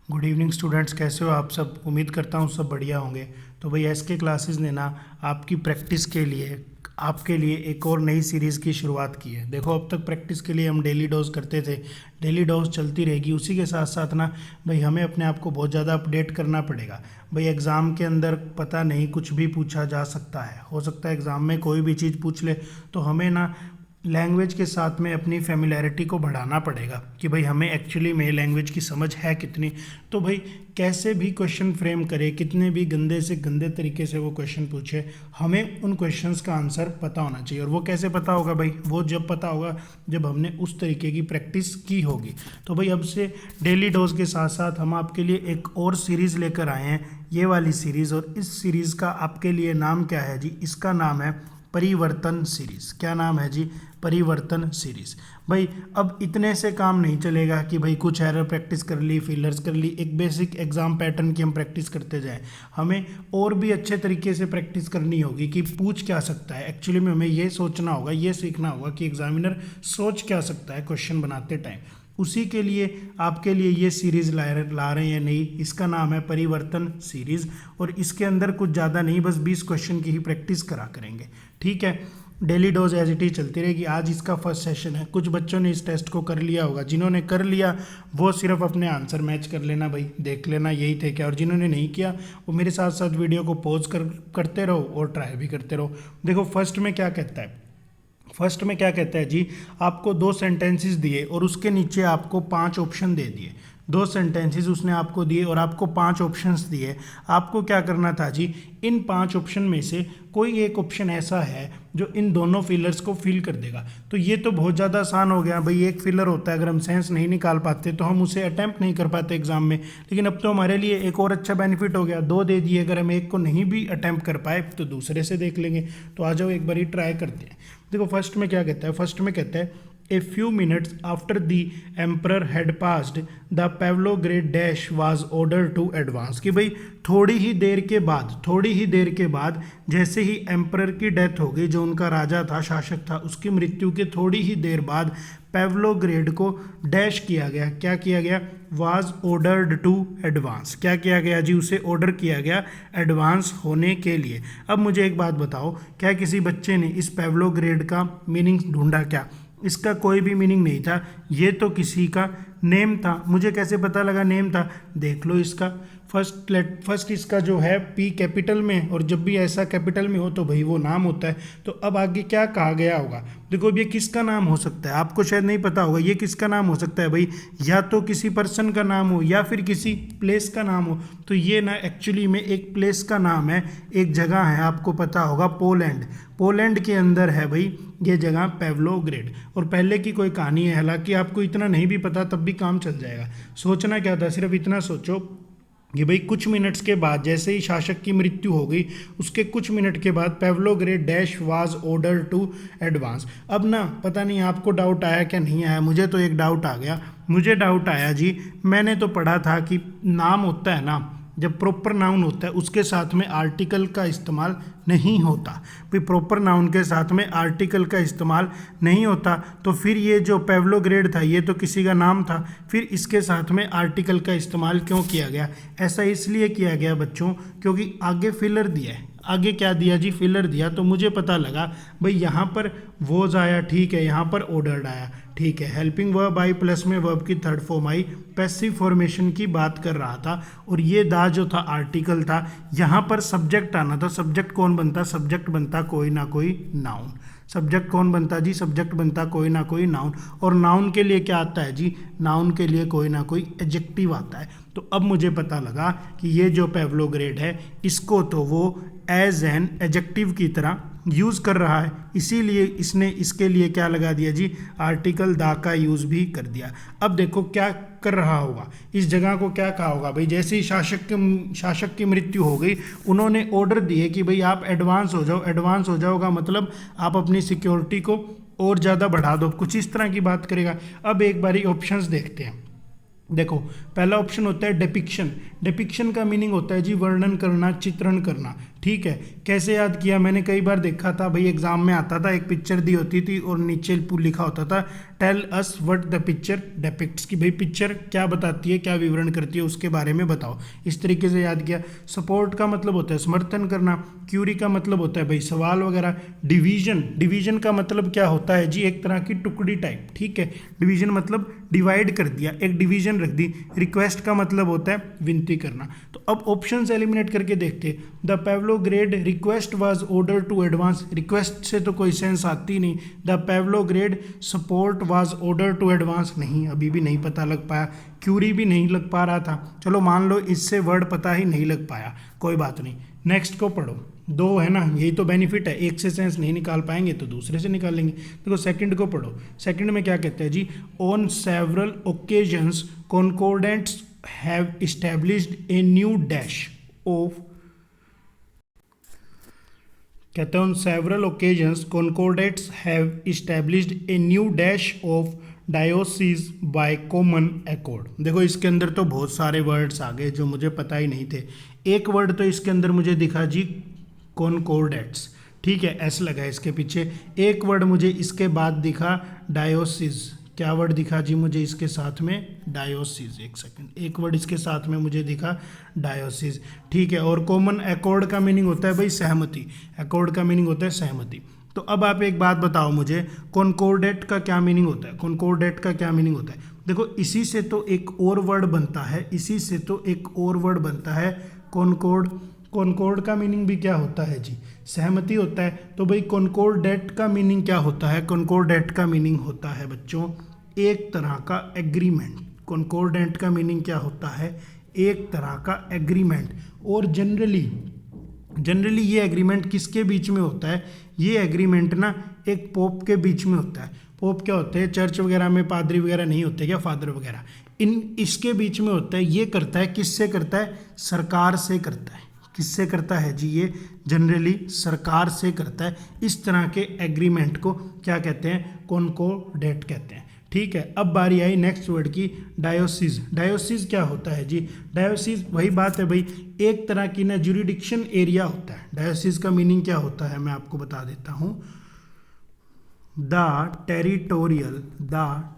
Good evening students, कैसे हो आप सब। उम्मीद करता हूँ सब बढ़िया होंगे। तो भाई एसके क्लासेस ने ना आपकी प्रैक्टिस के लिए आपके लिए एक और नई सीरीज़ की शुरुआत की है। देखो, अब तक प्रैक्टिस के लिए हम डेली डोज करते थे, डेली डोज चलती रहेगी। उसी के साथ साथ ना भाई हमें अपने आप को बहुत ज़्यादा अपडेट करना पड़ेगा। भाई एग्ज़ाम के अंदर पता नहीं कुछ भी पूछा जा सकता है, हो सकता है एग्ज़ाम में कोई भी चीज़ पूछ ले। तो हमें ना लैंग्वेज के साथ में अपनी फेमिलैरिटी को बढ़ाना पड़ेगा कि भाई हमें एक्चुअली में लैंग्वेज की समझ है कितनी। तो भाई कैसे भी क्वेश्चन फ्रेम करे, कितने भी गंदे से गंदे तरीके से वो क्वेश्चन पूछे, हमें उन क्वेश्चंस का आंसर पता होना चाहिए। और वो कैसे पता होगा भाई? वो जब पता होगा जब हमने उस तरीके की प्रैक्टिस की होगी। तो भाई अब से डेली डोज के साथ साथ हम आपके लिए एक और सीरीज़ लेकर आए हैं, ये वाली सीरीज़। और इस सीरीज़ का आपके लिए नाम क्या है जी? इसका नाम है परिवर्तन सीरीज़। क्या नाम है जी? परिवर्तन सीरीज़। भाई अब इतने से काम नहीं चलेगा कि भाई कुछ एरर प्रैक्टिस कर ली, फिलर्स कर ली, एक बेसिक एग्जाम पैटर्न की हम प्रैक्टिस करते जाएं। हमें और भी अच्छे तरीके से प्रैक्टिस करनी होगी कि पूछ क्या सकता है। एक्चुअली में हमें ये सोचना होगा, ये सीखना होगा कि एग्जामिनर सोच क्या सकता है क्वेश्चन बनाते टाइम। उसी के लिए आपके लिए ये सीरीज़ ला रहे हैं नई। इसका नाम है परिवर्तन सीरीज़। और इसके अंदर कुछ ज़्यादा नहीं, बस 20 क्वेश्चन की ही प्रैक्टिस करा करेंगे। ठीक है, daily dose as it is चलती रहेगी। आज इसका फर्स्ट सेशन है। कुछ बच्चों ने इस टेस्ट को कर लिया होगा, जिन्होंने कर लिया वो सिर्फ अपने आंसर मैच कर लेना, भाई देख लेना यही थे क्या। और जिन्होंने नहीं किया वो मेरे साथ साथ वीडियो को पॉज करते रहो और ट्राई भी करते रहो। देखो फर्स्ट में क्या कहता है। फर्स्ट में क्या कहता है जी? आपको 2 सेंटेंसेस दिए और उसके नीचे आपको 5 ऑप्शन दे दिए। 2 सेंटेंसेस उसने आपको दिए और आपको 5 ऑप्शंस दिए। आपको क्या करना था जी? इन 5 ऑप्शन में से कोई एक ऑप्शन ऐसा है जो इन दोनों फिलर्स को फिल कर देगा। तो ये तो बहुत ज़्यादा आसान हो गया भाई। एक फिलर होता है, अगर हम सेंस नहीं निकाल पाते तो हम उसे अटैम्प्ट नहीं कर पाते एग्जाम में। लेकिन अब तो हमारे लिए एक और अच्छा बेनिफिट हो गया, 2 दे दिए। अगर हम एक को नहीं भी अटैम्प्ट कर पाए तो दूसरे से देख लेंगे। तो आ जाओ एक बार ही ट्राई करते हैं। देखो फर्स्ट में क्या कहता है। फर्स्ट में कहता है a few minutes after the emperor had passed the Pavlograd dash was order to advance. कि भाई थोड़ी ही देर के बाद जैसे ही एम्परर की डेथ हो गई, जो उनका राजा था, शासक था, उसकी मृत्यु के थोड़ी ही देर बाद पेवलोग्रेड को डैश किया गया। क्या किया गया? Was ordered to advance. क्या किया गया जी? उसे ऑर्डर किया गया एडवांस होने के लिए। अब मुझे एक बात बताओ, क्या किसी बच्चे ने इस पेवलोग्रेड का मीनिंग ढूंढा क्या? इसका कोई भी मीनिंग नहीं था, ये तो किसी का नेम था। मुझे कैसे पता लगा नेम था? देख लो इसका फर्स्ट इसका जो है पी कैपिटल में, और जब भी ऐसा कैपिटल में हो तो भाई वो नाम होता है। तो अब आगे क्या कहा गया होगा? देखो अब ये किसका नाम हो सकता है, आपको शायद नहीं पता होगा। ये किसका नाम हो सकता है भाई? या तो किसी पर्सन का नाम हो या फिर किसी प्लेस का नाम हो। तो ये ना एक्चुअली में एक प्लेस का नाम है, एक जगह है, आपको पता होगा, पोलैंड के अंदर है भाई ये जगह पेवलोग्रेड। और पहले की कोई कहानी है, हालांकि आपको इतना नहीं भी पता तब भी काम चल जाएगा। सोचना क्या था, सिर्फ इतना सोचो कि भाई कुछ मिनट्स के बाद जैसे ही शासक की मृत्यु हो गई, उसके कुछ मिनट के बाद Pavlograd dash was order to advance. अब ना पता नहीं आपको डाउट आया क्या नहीं आया, मुझे तो एक डाउट आ गया। मुझे डाउट आया जी, मैंने तो पढ़ा था कि नाम होता है ना, जब प्रॉपर नाउन होता है उसके साथ में आर्टिकल का इस्तेमाल नहीं होता। भाई प्रॉपर नाउन के साथ में आर्टिकल का इस्तेमाल नहीं होता। तो फिर ये जो पेवलोग्रेड था ये तो किसी का नाम था, फिर इसके साथ में आर्टिकल का इस्तेमाल क्यों किया गया? ऐसा इसलिए किया गया बच्चों क्योंकि आगे फिलर दिया है। आगे क्या दिया जी? फिलर दिया। तो मुझे पता लगा भाई यहाँ पर वोज आया, ठीक है, यहाँ पर ऑर्डर्ड आया, ठीक है। हेल्पिंग वर्ब आई, प्लस में वर्ब की third form I, passive formation की बात कर रहा था। और ये दा जो था आर्टिकल था, यहाँ पर सब्जेक्ट आना था। सब्जेक्ट कौन बनता? सब्जेक्ट बनता कोई ना कोई नाउन। सब्जेक्ट कौन बनता जी? सब्जेक्ट बनता कोई ना कोई नाउन। और नाउन के लिए क्या आता है जी? नाउन के लिए कोई ना कोई एडजेक्टिव आता है। तो अब मुझे पता लगा कि ये जो पेवलोग्रेड है इसको तो वो एज एन एडजेक्टिव की तरह यूज़ कर रहा है, इसीलिए इसने इसके लिए क्या लगा दिया जी? आर्टिकल दा का यूज़ भी कर दिया। अब देखो क्या कर रहा होगा, इस जगह को क्या कहा होगा भाई? जैसे ही शासक की मृत्यु हो गई, उन्होंने ऑर्डर दिए कि भाई आप एडवांस हो जाओ। एडवांस हो जाओगा मतलब आप अपनी सिक्योरिटी को और ज़्यादा बढ़ा दो, कुछ इस तरह की बात करेगा। अब एक बारी ऑप्शंस देखते हैं। देखो पहला ऑप्शन होता है डिपिक्शन। डिपिक्शन का मीनिंग होता है जी वर्णन करना, चित्रण करना। ठीक है, कैसे याद किया, मैंने कई बार देखा था भाई, एग्जाम में आता था, एक पिक्चर दी होती थी और नीचे लिखा होता था tell us what the picture depicts, कि भाई पिक्चर क्या बताती है, क्या विवरण करती है, उसके बारे में बताओ। इस तरीके से याद किया। सपोर्ट का मतलब होता है समर्थन करना, क्यूरी का मतलब होता है भाई सवाल वगैरह, डिवीजन का मतलब क्या होता है जी, एक तरह की टुकड़ी टाइप। ठीक है, डिवीजन मतलब डिवाइड कर दिया, एक डिवीजन रख दी। रिक्वेस्ट का मतलब होता है विनती करना। तो अब ऑप्शंस एलिमिनेट करके देखते। The Pavlograd request was order to advance, request से तो कोई सेंस आती नहीं। The Pavlograd support was order to advance, नहीं, अभी भी नहीं पता लग पाया। क्यूरी भी नहीं लग पा रहा था, चलो मान लो इससे वर्ड पता ही नहीं लग पाया, कोई बात नहीं। नेक्स्ट को पढ़ो, दो है ना, यही तो बेनिफिट है, एक से सेंस नहीं निकाल पाएंगे तो दूसरे से निकाल लेंगे। देखो सेकंड को पढ़ो, सेकंड में क्या कहते हैं जी, on several occasions concordants have established a new dash of, कहते हैं on several occasions concordants have established a new dash of diocese by common accord. देखो इसके अंदर तो बहुत सारे वर्ड्स आ गए जो मुझे पता ही नहीं थे। एक वर्ड तो इसके अंदर मुझे दिखा जी कॉन्कोर्डेट्स, ठीक है, एस लगा है इसके पीछे। एक वर्ड मुझे इसके बाद दिखा डायोसिस, क्या वर्ड दिखा जी मुझे इसके साथ में, डायोसिस, एक सेकंड, एक वर्ड इसके साथ में मुझे दिखा डायोसिस। ठीक है, और कॉमन एकॉर्ड का मीनिंग होता है भाई सहमति, एकॉर्ड का मीनिंग होता है सहमति। तो अब आप एक बात बताओ मुझे, कॉन्कोर्डेट का क्या मीनिंग होता है, कॉन्कोर्डेट का क्या मीनिंग होता है। देखो इसी से तो एक और वर्ड बनता है, इसी से तो एक और वर्ड बनता है कॉन्कोर्ड। कॉन्कोर्ड का मीनिंग भी क्या होता है जी, सहमति होता है। तो भाई कॉन्कोर्डेट का मीनिंग क्या होता है, कॉन्कोर्डेट का मीनिंग होता है बच्चों एक तरह का एग्रीमेंट। कॉन्कोर्डेंट का मीनिंग क्या होता है, एक तरह का एग्रीमेंट। और जनरली ये एग्रीमेंट किसके बीच में होता है, ये एग्रीमेंट ना एक पोप के बीच में होता है। पोप क्या होते हैं, चर्च वगैरह में पादरी वगैरह नहीं होते क्या, फादर वगैरह, इसके बीच में होता है। ये करता है, किससे करता है, सरकार से करता है। किससे करता है जी, ये जनरली सरकार से करता है। इस तरह के एग्रीमेंट को क्या कहते हैं, कॉन्कोर्डेट कहते हैं। ठीक है, अब बारी आई नेक्स्ट वर्ड की, डायोसिस। डायोसिस क्या होता है जी, डायोसिस वही बात है भाई, एक तरह की ना ज्यूरिडिक्शन एरिया होता है। डायोसिस का मीनिंग क्या होता है मैं आपको बता देता हूँ, the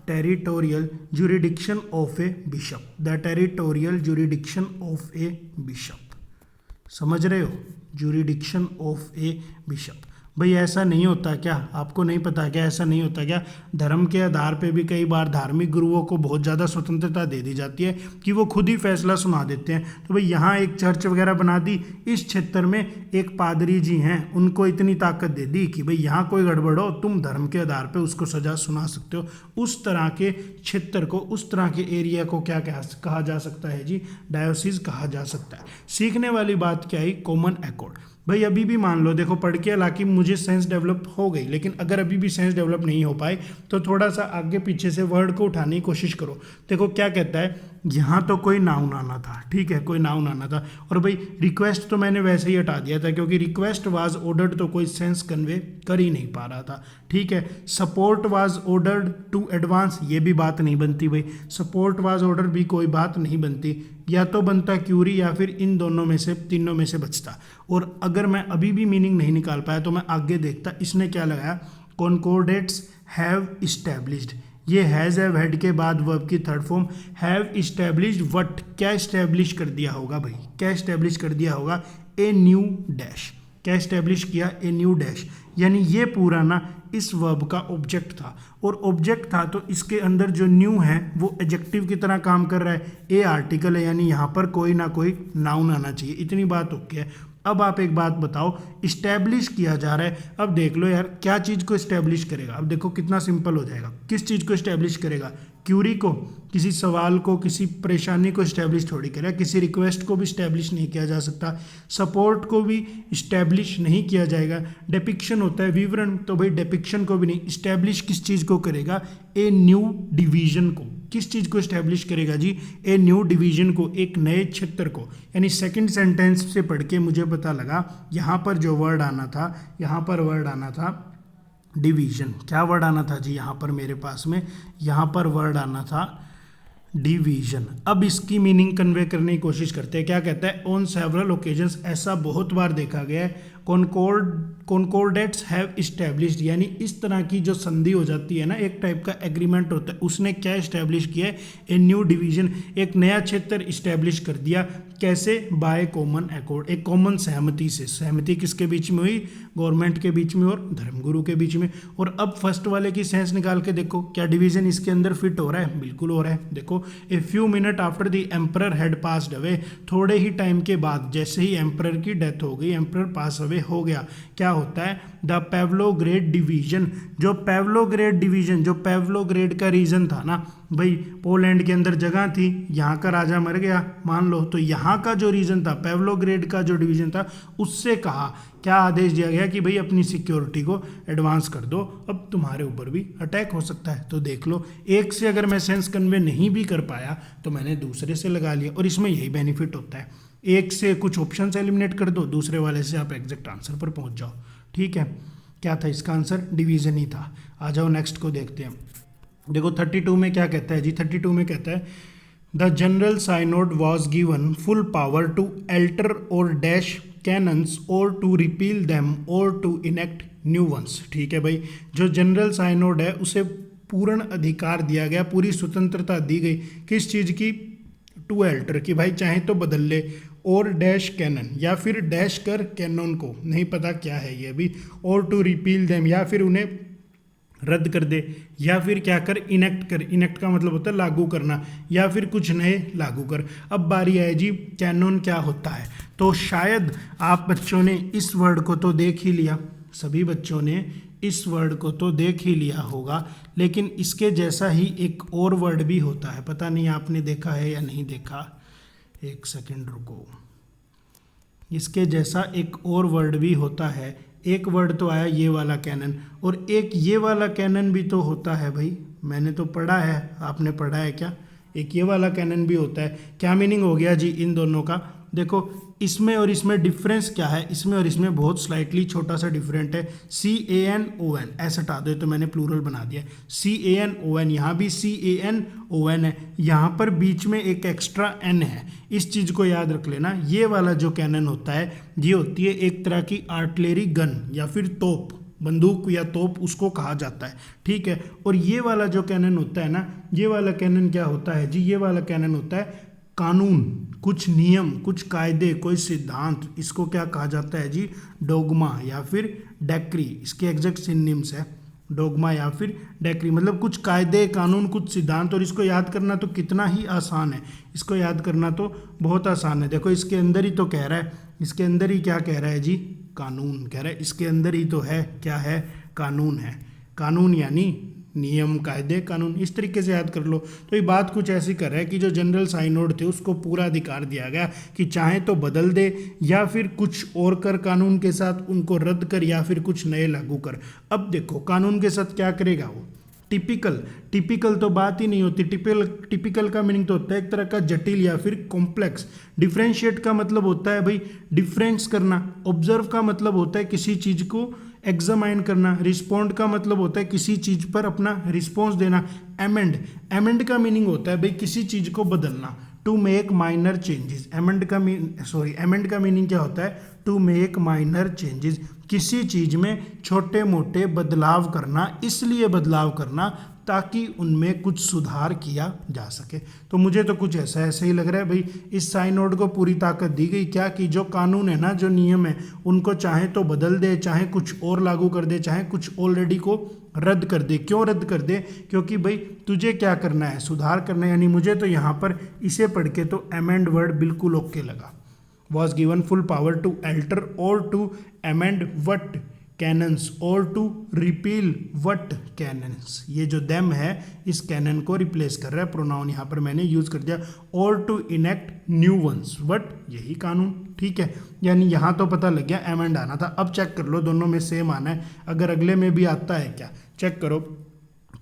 territorial jurisdiction of A bishop, the territorial jurisdiction of A bishop, समझ रहे हो, ज्यूरिडिक्शन ऑफ ए बिशप। भाई ऐसा नहीं होता क्या, आपको नहीं पता क्या, ऐसा नहीं होता क्या, धर्म के आधार पे भी कई बार धार्मिक गुरुओं को बहुत ज़्यादा स्वतंत्रता दे दी जाती है कि वो खुद ही फैसला सुना देते हैं। तो भाई यहाँ एक चर्च वगैरह बना दी, इस क्षेत्र में एक पादरी जी हैं, उनको इतनी ताकत दे दी कि भाई यहाँ कोई गड़बड़ हो तुम धर्म के आधार पर उसको सजा सुना सकते हो। उस तरह के क्षेत्र को, उस तरह के एरिया को क्या कहा जा सकता है जी, डायोसिस कहा जा सकता है। सीखने वाली बात क्या आई, कॉमन एकॉर्ड। भाई अभी भी मान लो, देखो पढ़ के हालांकि मुझे सेंस डेवलप हो गई, लेकिन अगर अभी भी सेंस डेवलप नहीं हो पाए तो थोड़ा सा आगे पीछे से वर्ड को उठाने की कोशिश करो। देखो क्या कहता है, यहाँ तो कोई नाउन आना था, ठीक है, कोई नाउन आना था। और भाई रिक्वेस्ट तो मैंने वैसे ही हटा दिया था क्योंकि रिक्वेस्ट वाज ऑर्डर्ड तो कोई सेंस कन्वे कर ही नहीं पा रहा था। ठीक है, support was ordered to advance, ये भी बात नहीं बनती भाई, सपोर्ट वाज ऑर्डर भी कोई बात नहीं बनती, या तो बनता क्यूरी या फिर इन दोनों में से, तीनों में से बचता। और अगर मैं अभी भी मीनिंग नहीं निकाल पाया तो मैं आगे देखता, इसने क्या लगाया, कॉन्कोर्डेट्स हैव इस्टेब्लिश्ड, ये हैज़ हैव हेड के बाद वर्ब की third form, have established what, क्या इस्टेब्लिश कर दिया होगा भाई, क्या इस्टेब्लिश कर दिया होगा, ए न्यू डैश, क्या इस्टेब्लिश किया, ए न्यू डैश। यानी ये पूरा ना इस वर्ब का ऑब्जेक्ट था, और ऑब्जेक्ट था तो इसके अंदर जो न्यू है वो एडजेक्टिव की तरह काम कर रहा है, ए आर्टिकल है, यानी यहाँ पर कोई ना कोई नाउन आना चाहिए। इतनी बात ओके है। अब आप एक बात बताओ, इस्टेब्लिश किया जा रहा है, अब देख लो यार क्या चीज़ को इस्टेब्लिश करेगा। अब देखो कितना सिंपल हो जाएगा, किस चीज़ को इस्टेब्लिश करेगा, क्यूरी को, किसी सवाल को, किसी परेशानी को इस्टेब्लिश थोड़ी करेगा, किसी रिक्वेस्ट को भी इस्टेब्लिश नहीं किया जा सकता, सपोर्ट को भी इस्टेब्लिश नहीं किया जाएगा। डिपिक्शन होता है विवरण, तो भाई डिपिक्शन को भी नहीं, इस्टेब्लिश किस चीज़ को करेगा, ए न्यू डिवीजन को, किस चीज़ को इस्टेब्लिश करेगा जी, ए न्यू डिवीजन को, एक नए क्षेत्र को। यानी सेकंड सेंटेंस से पढ़ के मुझे पता लगा यहाँ पर जो वर्ड आना था, यहाँ पर वर्ड आना था डिवीजन। क्या वर्ड आना था जी यहाँ पर मेरे पास में, यहाँ पर वर्ड आना था डिवीजन। अब इसकी मीनिंग कन्वे करने की कोशिश करते हैं। क्या कहता है? ऑन सेवरल ओकेजन्स, ऐसा बहुत बार देखा गया है, कॉन्कोर्डेट्स हैव इस्टेब्लिश्ड, यानी इस तरह की जो संधि हो जाती है ना, एक टाइप का एग्रीमेंट होता है, उसने क्या इस्टेब्लिश किया है? ए न्यू डिवीजन, एक नया क्षेत्र इस्टेब्लिश कर दिया। कैसे? बाय कॉमन अकॉर्ड, एक कॉमन सहमति से। सहमति किसके बीच में हुई? गवर्नमेंट के बीच में और धर्मगुरु के बीच में। और अब फर्स्ट वाले की सेंस निकाल के देखो, क्या डिवीजन इसके अंदर फिट हो रहा है? बिल्कुल हो रहा है। देखो, a few minute after the emperor had passed away, थोड़े ही टाइम के बाद, जैसे ही एम्परर की डेथ हो गई, एम्परर पास अवे हो गया, क्या होता है? द पेवलोग्रेड डिवीजन, जो पेवलोग्रेड डिवीजन, जो पेवलोग्रेड का रीजन था ना भाई, पोलैंड के अंदर जगह थी, यहाँ का राजा मर गया मान लो, तो यहाँ का जो रीजन था, पेवलोग्रेड का जो डिवीजन था, उससे कहा, क्या आदेश दिया गया कि भाई अपनी सिक्योरिटी को एडवांस कर दो, अब तुम्हारे ऊपर भी अटैक हो सकता है। तो देख लो, एक से अगर मैं सेंस कन्वे नहीं भी कर पाया तो मैंने दूसरे से लगा लिया, और इसमें यही बेनिफिट होता है, एक से कुछ ऑप्शन एलिमिनेट कर दो, दूसरे वाले से आप एग्जैक्ट आंसर पर पहुंच जाओ। ठीक है, क्या था इसका आंसर? डिवीजन ही था। आ जाओ नेक्स्ट को देखते हैं। देखो 32 में क्या कहता है जी? 32 में कहता है the general synod was given full power to alter or dash canons और to repeal them or to enact new ones. ठीक है भाई, जो जनरल साइनोड है उसे पूर्ण अधिकार दिया गया, पूरी स्वतंत्रता दी गई, किस चीज़ की? टू अल्टर, कि भाई चाहे तो बदल ले, और डैश कैनन, या फिर डैश कर कैनन को, नहीं पता क्या है ये अभी, और टू रिपील देम, या फिर उन्हें रद्द कर दे, या फिर क्या कर? इनेक्ट कर। इनेक्ट का मतलब होता है लागू करना, या फिर कुछ नए लागू कर। अब बारी है जी, कैनन क्या होता है? तो शायद आप बच्चों ने इस वर्ड को तो देख ही लिया, सभी बच्चों ने इस वर्ड को तो देख ही लिया होगा, लेकिन इसके जैसा ही एक और वर्ड भी होता है, पता नहीं आपने देखा है या नहीं देखा, एक सेकंड रुको। इसके जैसा एक और वर्ड भी होता है, एक वर्ड तो आया ये वाला कैनन, और एक ये वाला कैनन भी तो होता है भाई, मैंने तो पढ़ा है, आपने पढ़ा है क्या? एक ये वाला कैनन भी होता है। क्या मीनिंग हो गया जी इन दोनों का? देखो, इसमें और इसमें डिफरेंस क्या है? इसमें और इसमें बहुत स्लाइटली छोटा सा डिफरेंट है। CANON, ऐसा हटा दो तो मैंने प्लूरल बना दिया, CANON, यहाँ भी CANON है, यहाँ पर बीच में एक एक्स्ट्रा N है, इस चीज़ को याद रख लेना। ये वाला जो कैनन होता है, ये होती है एक तरह की आर्टिलरी गन या फिर तोप, बंदूक या तोप उसको कहा जाता है। ठीक है, और ये वाला जो कैनन होता है ना, ये वाला कैनन क्या होता है जी? ये वाला कैनन होता है कानून, कुछ नियम, कुछ कायदे, कोई सिद्धांत, इसको क्या कहा जाता है जी? डोगमा या फिर डेक्री, इसके एग्जैक्ट सिनोनिम्स है डोगमा या फिर डेक्री, मतलब कुछ कायदे, कानून, कुछ सिद्धांत। और इसको याद करना तो कितना ही आसान है, इसको याद करना तो बहुत आसान है। देखो इसके अंदर ही तो कह रहा है, इसके अंदर ही क्या कह रहा है जी? कानून कह रहा है, इसके अंदर ही तो है, क्या है? कानून है। कानून यानी नियम, कायदे, कानून, इस तरीके से याद कर लो। तो ये बात कुछ ऐसी कर रहा है कि जो जनरल साइनोड थे उसको पूरा अधिकार दिया गया कि चाहे तो बदल दे, या फिर कुछ और कर कानून के साथ, उनको रद्द कर, या फिर कुछ नए लागू कर। अब देखो कानून के साथ क्या करेगा वो? टिपिकल तो बात ही नहीं होती। टिपिकल का मीनिंग तो होता है एक तरह का जटिल या फिर कॉम्प्लेक्स। डिफरेंशिएट का मतलब होता है भाई डिफरेंस करना। ऑब्जर्व का मतलब होता है किसी चीज़ को एग्जामाइन करना। रिस्पॉन्ड का मतलब होता है किसी चीज़ पर अपना रिस्पॉन्स देना। एमेंड का मीनिंग होता है भाई किसी चीज़ को बदलना, to make minor changes. Amend का मीनिंग क्या होता है? टू मेक माइनर चेंजेस, किसी चीज़ में छोटे मोटे बदलाव करना, इसलिए बदलाव करना ताकि उनमें कुछ सुधार किया जा सके। तो मुझे तो कुछ ऐसा ही लग रहा है भाई, इस साइनोड को पूरी ताकत दी गई क्या कि जो कानून है ना, जो नियम है, उनको चाहे तो बदल दे, चाहे कुछ और लागू कर दे, चाहे कुछ ऑलरेडी को रद्द कर दे। क्यों रद्द कर दे? क्योंकि भाई तुझे क्या करना है? सुधार करना है। यानी मुझे तो यहाँ पर इसे पढ़ के तो अमेंड वर्ड बिल्कुल ओके लगा। Was given full power to alter और टू अमेंड वट कैनन्स और टू रिपील वट कैनन्स। ये जो देम है इस कैनन को रिप्लेस कर रहा है, प्रोनाउन यहाँ पर मैंने यूज कर दिया। और to enact new ones, what यही कानून। ठीक है, यानी यहाँ तो पता लग गया अमेंड आना था। अब चेक कर लो दोनों में सेम आना है, अगर अगले में भी आता है क्या, चेक करो।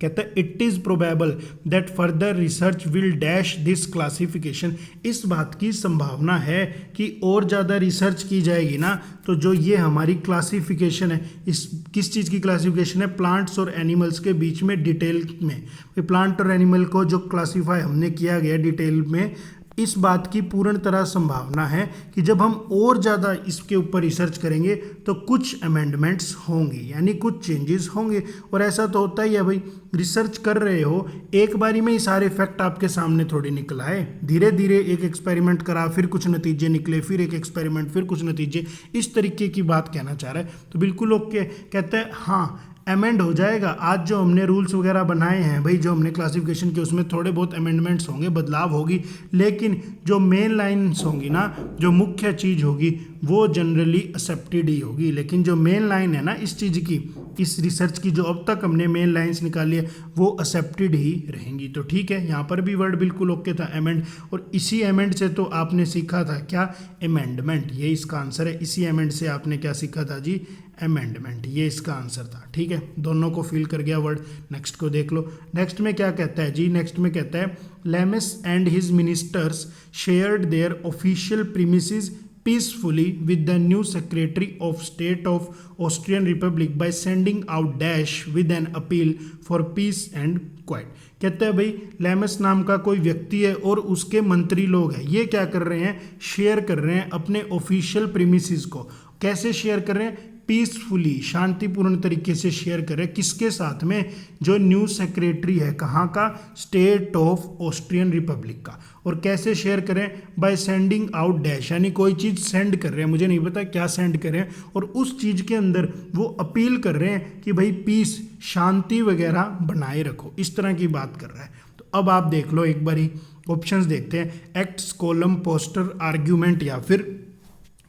कहता है it is probable that further research will dash this classification. इस बात की संभावना है कि और ज़्यादा रिसर्च की जाएगी ना, तो जो ये हमारी क्लासिफिकेशन है, इस किस चीज़ की क्लासिफिकेशन है, प्लांट्स और एनिमल्स के बीच में डिटेल में, प्लांट और एनिमल को जो क्लासीफाई हमने किया गया डिटेल में, इस बात की पूर्ण तरह संभावना है कि जब हम और ज़्यादा इसके ऊपर रिसर्च करेंगे तो कुछ अमेंडमेंट्स होंगी, यानी कुछ चेंजेस होंगे। और ऐसा तो होता ही है भाई, रिसर्च कर रहे हो, एक बारी में ही सारे फैक्ट आपके सामने थोड़ी निकल आए, धीरे धीरे एक एक्सपेरिमेंट करा, फिर कुछ नतीजे निकले, फिर एक एक्सपेरिमेंट, फिर कुछ नतीजे, इस तरीके की बात कहना चाह रहा है। तो बिल्कुल ओके, कहते हैं हाँ अमेंड हो जाएगा। आज जो हमने रूल्स वगैरह बनाए हैं भाई, जो हमने क्लासिफिकेशन की, उसमें थोड़े बहुत अमेंडमेंट्स होंगे, बदलाव होगी, लेकिन जो मेन लाइन्स होंगी ना, जो मुख्य चीज़ होगी वो जनरली एक्सेप्टेड ही होगी। लेकिन जो मेन लाइन है ना इस चीज़ की, इस रिसर्च की, जो अब तक हमने मेन लाइन्स निकाली है वो एक्सेप्टेड ही रहेंगी। तो ठीक है, यहाँ पर भी वर्ड बिल्कुल ओके था, अमेंड। और इसी अमेंड से तो आपने सीखा था क्या, अमेंडमेंट, ये इसका आंसर है। इसी अमेंड से आपने क्या सीखा था जी, अमेंडमेंट, ये इसका आंसर था। ठीक है, दोनों को फिल कर गया वर्ड। नेक्स्ट को देख लो, नेक्स्ट में क्या कहता है जी, नेक्स्ट में कहता है lemons and his ministers shared there official premises peacefully with the new Secretary of State of Austrian Republic by sending out dash with an appeal for peace and quiet। कहते हैं भाई लेमस नाम का कोई व्यक्ति है और उसके मंत्री लोग हैं, ये क्या कर रहे हैं, शेयर कर रहे हैं अपने ऑफिशियल प्रीमिसेस को। कैसे शेयर कर रहे हैं, पीसफुली, शांतिपूर्ण तरीके से शेयर करें। किसके साथ में, जो न्यू सेक्रेटरी है, कहाँ का, स्टेट ऑफ ऑस्ट्रियन रिपब्लिक का। और कैसे शेयर करें, बाय सेंडिंग आउट डैश, यानी कोई चीज़ सेंड कर रहे हैं, मुझे नहीं पता क्या सेंड कर रहे हैं, और उस चीज़ के अंदर वो अपील कर रहे हैं कि भाई पीस, शांति वगैरह बनाए रखो, इस तरह की बात कर रहा है। तो अब आप देख लो एक बारी, ऑप्शंस देखते हैं, एक्ट्स, कॉलम, पोस्टर, आर्ग्यूमेंट या फिर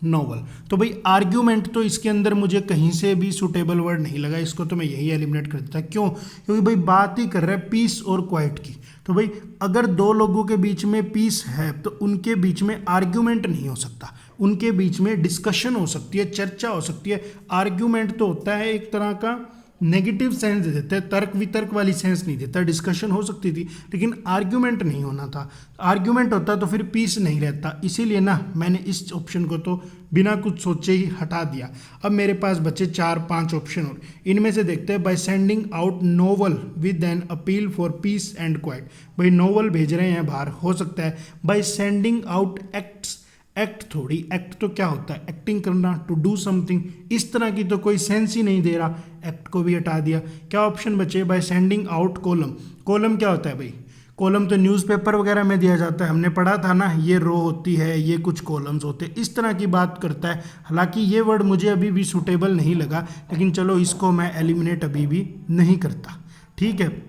नोवेल। तो भाई आर्ग्यूमेंट तो इसके अंदर मुझे कहीं से भी सुटेबल वर्ड नहीं लगा, इसको तो मैं यही एलिमिनेट कर देता। क्यों, क्योंकि भाई बात ही कर रहा है पीस और क्वाइट की। तो भाई अगर दो लोगों के बीच में पीस है तो उनके बीच में आर्ग्यूमेंट नहीं हो सकता, उनके बीच में डिस्कशन हो सकती है, चर्चा हो सकती है। आर्ग्यूमेंट तो होता है एक तरह का नेगेटिव सेंस दे देता है, तर्क वितर्क वाली सेंस नहीं देता। डिस्कशन हो सकती थी लेकिन आर्ग्यूमेंट नहीं होना था। आर्ग्यूमेंट होता तो फिर पीस नहीं रहता, इसीलिए ना मैंने इस ऑप्शन को तो बिना कुछ सोचे ही हटा दिया। अब मेरे पास बचे 4-5 ऑप्शन और, इनमें से देखते हैं। By sending out novel with an appeal for piece and quite, भाई नोवेल भेज रहे हैं बाहर, हो सकता है। By sending out acts, act थोड़ी, एक्ट तो क्या होता है, एक्टिंग करना, टू डू समथिंग, इस तरह की तो कोई सेंस ही नहीं दे रहा, एक्ट को भी हटा दिया। क्या ऑप्शन बचे, by sending out column. Column क्या होता है भाई, कॉलम तो न्यूज़पेपर वगैरह में दिया जाता है, हमने पढ़ा था ना, ये रो होती है, ये कुछ कॉलम्स होते हैं, इस तरह की बात करता है। हालांकि ये वर्ड मुझे अभी भी सूटेबल नहीं लगा, लेकिन चलो इसको मैं एलिमिनेट अभी भी नहीं करता। ठीक है,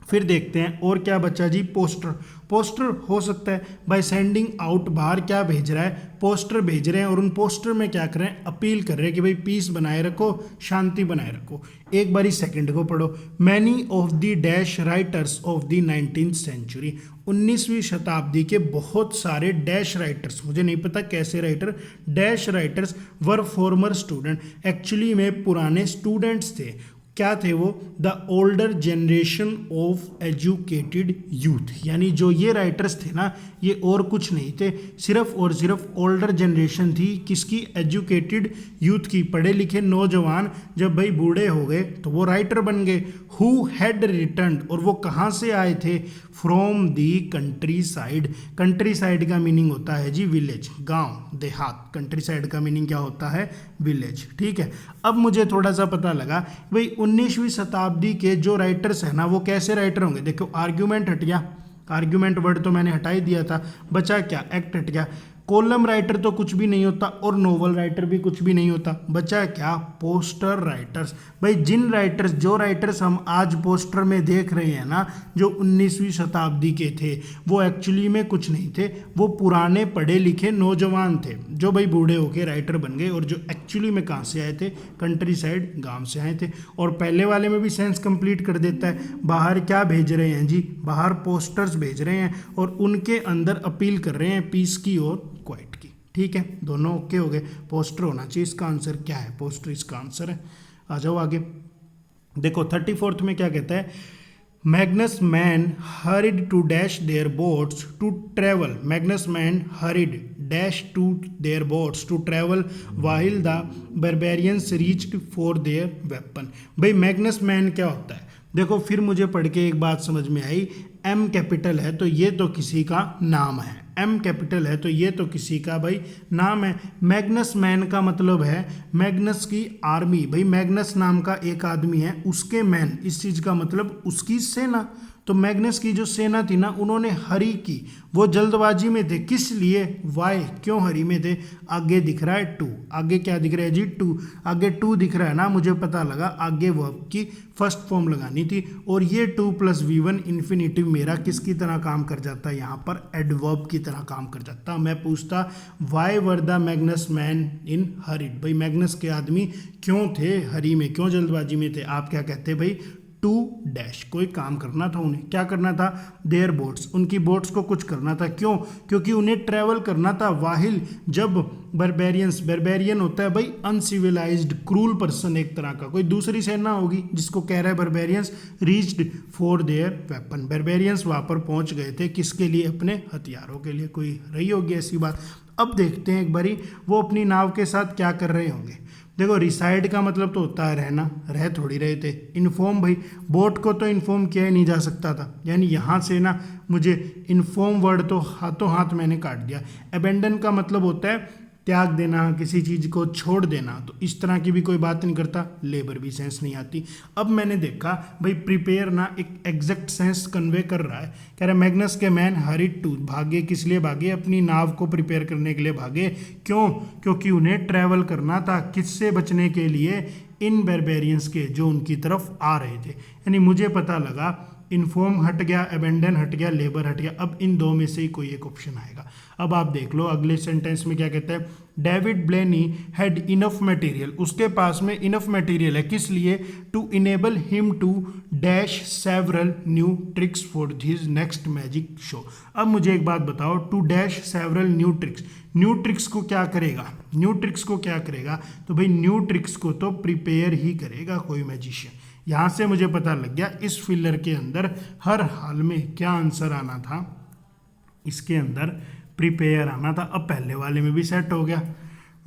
फिर देखते हैं और क्या बचा जी, पोस्टर। पोस्टर हो सकता है बाय सेंडिंग आउट, बाहर क्या भेज रहा है, पोस्टर भेज रहे हैं, और उन पोस्टर में क्या कर रहे हैं, अपील कर रहे हैं कि भाई पीस बनाए रखो, शांति बनाए रखो। एक बारी सेकंड को पढ़ो, many of the dash writers of the 19th century, 19वीं शताब्दी के बहुत सारे डैश राइटर्स, मुझे नहीं पता कैसे राइटर, डैश राइटर्स वर फॉर्मर स्टूडेंट, एक्चुअली में पुराने स्टूडेंट्स थे। क्या थे वो, the older generation of educated youth, यानी जो ये राइटर्स थे ना, ये और कुछ नहीं थे, सिर्फ और सिर्फ ओल्डर जनरेशन थी, किसकी, एजुकेटेड यूथ की, पढ़े लिखे नौजवान जब भाई बूढ़े हो गए तो वो राइटर बन गए। हु हैड रिटर्न्ड, और वो कहाँ से आए थे, from the country side. Country side का मीनिंग होता है जी विलेज, गांव, देहात। कंट्री साइड का मीनिंग क्या होता है, विलेज। ठीक है, अब मुझे थोड़ा सा पता लगा भाई 19वीं शताब्दी के जो राइटर्स हैं ना, वो कैसे राइटर होंगे। देखो आर्ग्यूमेंट हट गया, आर्ग्यूमेंट वर्ड तो मैंने हटा ही दिया था, बचा क्या, एक्ट हट गया। कॉलम राइटर तो कुछ भी नहीं होता और नोवेल राइटर भी कुछ भी नहीं होता, बचा क्या, पोस्टर राइटर्स। भाई जिन राइटर्स, जो राइटर्स हम आज पोस्टर में देख रहे हैं ना, जो 19वीं शताब्दी के थे, वो एक्चुअली में कुछ नहीं थे, वो पुराने पढ़े लिखे नौजवान थे जो भाई बूढ़े होके राइटर बन गए, और जो एक्चुअली में कहाँ से आए थे, कंट्री साइड, गाँव से आए थे। और पहले वाले में भी सेंस कंप्लीट कर देता है, बाहर क्या भेज रहे हैं जी, बाहर पोस्टर्स भेज रहे हैं और उनके अंदर अपील कर रहे हैं पीस की और क्वाइट की। ठीक है, दोनों ओके हो गए, पोस्टर होना चाहिए, इसका आंसर क्या है, पोस्टर इसका आंसर है। आ जाओ आगे, देखो 34th में क्या कहता है, Magnus man hurried to dash their boats to travel, Magnus man hurried dash to their boats to travel while the barbarians reached for their weapon. भाई मैग्नस मैन क्या होता है? देखो फिर मुझे पढ़ के एक बात समझ में आई, एम कैपिटल है तो ये तो किसी का नाम है, एम कैपिटल है तो ये तो किसी का भाई नाम है। मैग्नस मैन का मतलब है मैग्नस की आर्मी, भाई मैग्नस नाम का एक आदमी है, उसके मैन, इस चीज़ का मतलब उसकी सेना। तो मैग्नस की जो सेना थी ना, उन्होंने हरी की, वो जल्दबाजी में थे, किस लिए, वाई, क्यों हरी में थे? आगे दिख रहा है टू, आगे क्या दिख रहा है जी, टू, आगे टू दिख रहा है ना, मुझे पता लगा आगे वर्ब की फर्स्ट फॉर्म लगानी थी, और ये टू प्लस V1 इन्फिनेटिव मेरा किसकी तरह काम कर जाता है, यहाँ पर एडवर्ब की तरह काम कर जाता। मैं पूछता why were the Magnus man in hurried, भाई मैग्नस के आदमी क्यों थे हरी में, क्यों जल्दबाजी में थे? आप क्या कहते भाई, टू डैश, कोई काम करना था उन्हें, क्या करना था, देयर बोट्स, उनकी बोट्स को कुछ करना था, क्यों, क्योंकि उन्हें ट्रैवल करना था वाहिल, जब बर्बेरियंस, बर्बेरियन होता है भाई अनसिविलाइज्ड क्रूल पर्सन, एक तरह का कोई दूसरी सेना होगी जिसको कह रहा है बर्बेरियंस, रीच्ड फॉर देयर वेपन, बर्बेरियंस वहाँ पर पहुँच गए थे, किसके लिए, अपने हथियारों के लिए, कोई रही होगी ऐसी बात। अब देखते हैं एक बारी वो अपनी नाव के साथ क्या कर रहे होंगे। देखो रिसाइड का मतलब तो होता है रहना, रह थोड़ी रहे थे। इन्फॉर्म, भाई बोट को तो इन्फॉर्म किया ही नहीं जा सकता था, यानी यहाँ से ना मुझे इन्फॉर्म वर्ड तो हाथों हाथ मैंने काट दिया। अबेंडन का मतलब होता है त्याग देना, किसी चीज़ को छोड़ देना, तो इस तरह की भी कोई बात नहीं करता, लेबर भी सेंस नहीं आती। अब मैंने देखा भाई प्रिपेयर ना एक एग्जैक्ट सेंस कन्वे कर रहा है, कह रहा है मैग्नस के मैन हरिड टू, भागे, किस लिए भागे, अपनी नाव को प्रिपेयर करने के लिए भागे, क्यों, क्योंकि उन्हें ट्रैवल करना था, किससे बचने के लिए, इन बर्बेरियंस के जो उनकी तरफ आ रहे थे। यानी मुझे पता लगा इन्फॉर्म हट गया, अबेंडन हट गया, लेबर हट गया, अब इन दो में से ही कोई एक ऑप्शन आएगा। अब आप देख लो अगले सेंटेंस में क्या कहता है, David Blaine had enough material, उसके पास में इनफ मटेरियल है, किस लिए, to enable him to dash several new tricks for his next magic show. अब मुझे एक बात बताओ, to dash several new tricks, new tricks को क्या करेगा, न्यू ट्रिक्स को क्या करेगा, तो भाई न्यू ट्रिक्स को तो प्रिपेयर ही करेगा कोई मैजिशियन। यहाँ से मुझे पता लग गया इस फिलर के अंदर हर हाल में क्या आंसर आना था, इसके अंदर प्रिपेयर आना था। अब पहले वाले में भी सेट हो गया,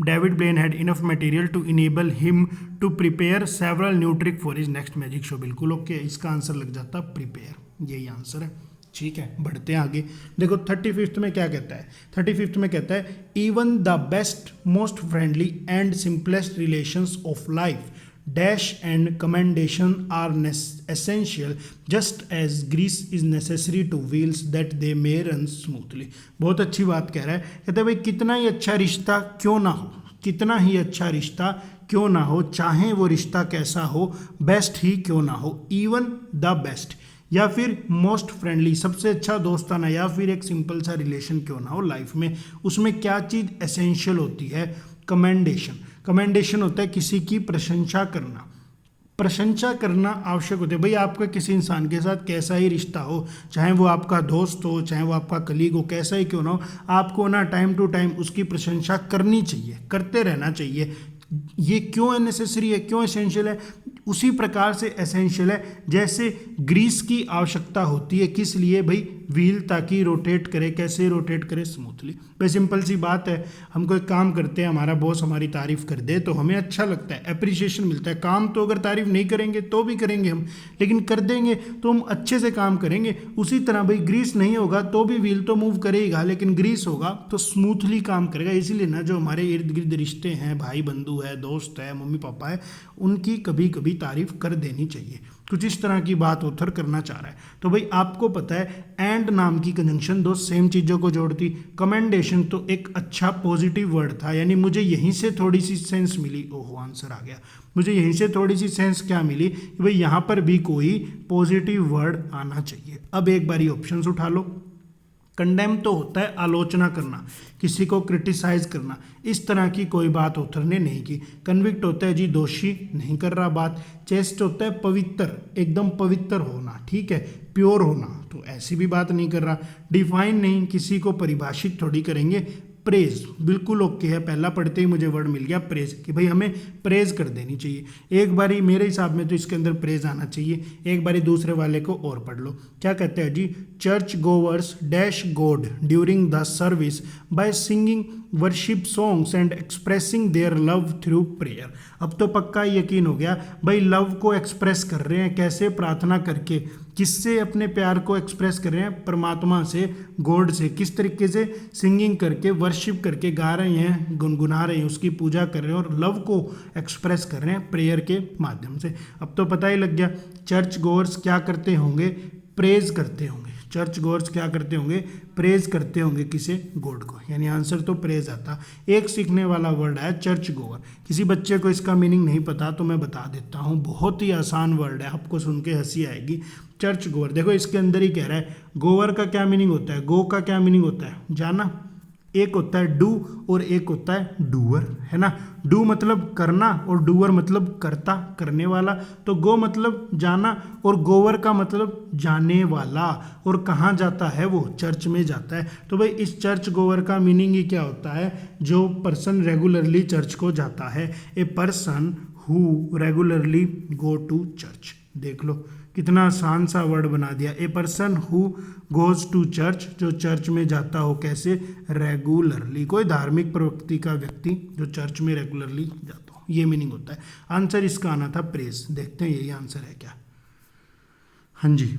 David Blaine had enough material to enable him to prepare several new trick for his next magic show, बिल्कुल ओके, इसका आंसर लग जाता प्रिपेयर, यही आंसर है। ठीक है, बढ़ते हैं आगे। देखो 35th में क्या कहता है, 35th में कहता है even the best most friendly and simplest relations of life dash and commendation are essential just as grease is necessary to wheels that they may run smoothly। बहुत अच्छी बात कह रहा है, कहते हैं भाई कितना ही अच्छा रिश्ता क्यों ना हो, कितना ही अच्छा रिश्ता क्यों ना हो, चाहे वो रिश्ता कैसा हो, बेस्ट ही क्यों ना हो, इवन द बेस्ट, या फिर मोस्ट फ्रेंडली सबसे अच्छा दोस्ताना, या फिर एक सिंपल सा रिलेशन क्यों ना हो लाइफ में, उसमें क्या चीज़ एसेंशियल होती है, कमेंडेशन। कमेंडेशन होता है किसी की प्रशंसा करना, प्रशंसा करना आवश्यक होता है। भाई आपका किसी इंसान के साथ कैसा ही रिश्ता हो, चाहे वो आपका दोस्त हो, चाहे वो आपका कलीग हो, कैसा ही क्यों ना हो, आपको ना टाइम टू टाइम उसकी प्रशंसा करनी चाहिए, करते रहना चाहिए। ये क्यों नेसेसरी है, क्यों एसेंशियल है, उसी प्रकार से एसेंशियल है जैसे ग्रीस की आवश्यकता होती है, किस लिए भाई, व्हील ताकि रोटेट करे, कैसे रोटेट करे, स्मूथली। भाई सिंपल सी बात है, हम कोई काम करते हैं, हमारा बॉस हमारी तारीफ कर दे तो हमें अच्छा लगता है, अप्रिसिएशन मिलता है। काम तो अगर तारीफ नहीं करेंगे तो भी करेंगे हम, लेकिन कर देंगे तो हम अच्छे से काम करेंगे। उसी तरह भाई ग्रीस नहीं होगा तो भी व्हील तो मूव करेगा, लेकिन ग्रीस होगा तो स्मूथली काम करेगा। इसीलिए ना जो हमारे इर्द गिर्द रिश्ते हैं, भाई बंधु है, दोस्त है, मम्मी पापा है, उनकी कभी कभी तारीफ कर देनी चाहिए। कुछ इस तरह की बात ऑथर करना चाह रहा है। तो भाई आपको पता है एंड नाम की कंजंक्शन दो सेम चीज़ों को जोड़ती। कमेंडेशन तो एक अच्छा पॉजिटिव वर्ड था, यानी मुझे यहीं से थोड़ी सी सेंस मिली, ओहो आंसर आ गया, मुझे यहीं से थोड़ी सी सेंस क्या मिली कि भाई यहाँ पर भी कोई पॉजिटिव वर्ड आना चाहिए। अब एक बारी ऑप्शंस उठा लो। कंडेम तो होता है आलोचना करना, किसी को क्रिटिसाइज करना, इस तरह की कोई बात ऑथर ने नहीं की। कन्विक्ट होता है जी दोषी, नहीं कर रहा बात। चेस्ट होता है पवित्र, एकदम पवित्र होना, ठीक है, प्योर होना, तो ऐसी भी बात नहीं कर रहा। डिफाइन नहीं, किसी को परिभाषित थोड़ी करेंगे। प्रेज, बिल्कुल ओके है, पहला पढ़ते ही मुझे वर्ड मिल गया प्रेज, कि भाई हमें प्रेज कर देनी चाहिए। एक बारी मेरे हिसाब में तो इसके अंदर प्रेज आना चाहिए, एक बारी दूसरे वाले को और पढ़ लो। क्या कहते हैं जी, churchgoers dash God during the service by singing worship songs and expressing their love through prayer. अब तो पक्का यकीन हो गया भाई, लव को एक्सप्रेस कर रहे हैं कैसे, प्रार्थना करके। किससे अपने प्यार को एक्सप्रेस कर रहे हैं, परमात्मा से, गॉड से। किस तरीके से, सिंगिंग करके, वर्शिप करके, गा रहे हैं, गुनगुना रहे हैं, उसकी पूजा कर रहे हैं, और लव को एक्सप्रेस कर रहे हैं प्रेयर के माध्यम से। अब तो पता ही लग गया, चर्च गोअर्स क्या करते होंगे, प्रेज करते होंगे। चर्च गोअर्स क्या करते होंगे, प्रेज करते होंगे किसे, गॉड को, यानी आंसर तो प्रेज आता। एक सीखने वाला वर्ड है चर्च गोअर। किसी बच्चे को इसका मीनिंग नहीं पता तो मैं बता देता हूँ, बहुत ही आसान वर्ड है, आपको सुन के हंसी आएगी। चर्च गोअर, देखो इसके अंदर ही कह रहा है, गोअर का क्या मीनिंग होता है, गो का क्या मीनिंग होता है, जाना। एक होता है डू और एक होता है डूअर, है ना। डू मतलब करना और डूअर मतलब करता, करने वाला। तो गो मतलब जाना और गोवर का मतलब जाने वाला। और कहाँ जाता है वो, चर्च में जाता है। तो भाई इस चर्च गोवर का मीनिंग ही क्या होता है, जो पर्सन रेगुलरली चर्च को जाता है। A person who regularly go to church. देख लो कितना आसान सा वर्ड बना दिया, a person who goes to church, जो चर्च में जाता हो, कैसे, रेगुलरली। कोई धार्मिक प्रवृत्ति का व्यक्ति जो चर्च में रेगुलरली जाता हो, ये मीनिंग होता है। आंसर इसका आना था प्रेज। देखते हैं यही आंसर है क्या। हाँ जी,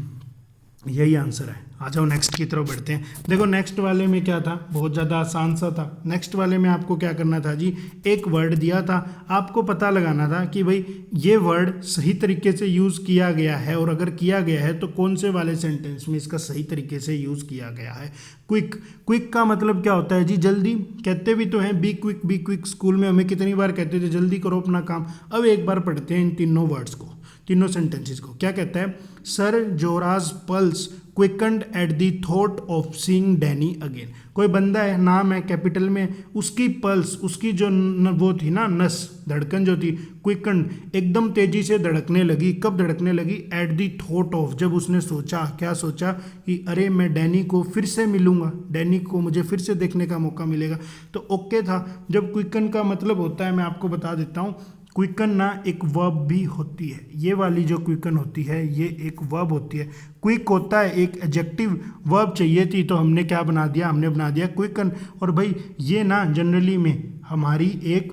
यही आंसर है। आ जाओ नेक्स्ट की तरफ बढ़ते हैं। देखो नेक्स्ट वाले में क्या था, बहुत ज़्यादा आसान सा था। नेक्स्ट वाले में आपको क्या करना था जी, एक वर्ड दिया था, आपको पता लगाना था कि भाई ये वर्ड सही तरीके से यूज़ किया गया है, और अगर किया गया है तो कौन से वाले सेंटेंस में इसका सही तरीके से यूज़ किया गया है। क्विक, क्विक का मतलब क्या होता है जी, जल्दी। कहते भी तो हैं be quick, be quick. School में हमें कितनी बार कहते थे जल्दी करो अपना काम। अब एक बार पढ़ते हैं इन तीनों वर्ड्स को, तीनों सेंटेंसेस को। क्या कहता है, sir George's pulse quickened at the thought of seeing Danny again. कोई बंदा है, नाम है कैपिटल में, उसकी पल्स, उसकी जो वो थी ना नस, धड़कन जो थी, क्विकंड, एकदम तेजी से धड़कने लगी। कब धड़कने लगी, एट दी थॉट ऑफ, जब उसने सोचा, क्या सोचा कि अरे मैं डैनी को फिर से मिलूंगा, डैनी को मुझे फिर से देखने का मौका मिलेगा। तो ओके था। जब क्विकन का मतलब होता है, मैं आपको बता देता हूँ, क्विकन ना एक वर्ब भी होती है। ये वाली जो क्विकन होती है ये एक वर्ब होती है। क्विक होता है एक एडजेक्टिव, वर्ब चाहिए थी तो हमने क्या बना दिया, हमने बना दिया क्विकन। और भाई ये ना जनरली में हमारी एक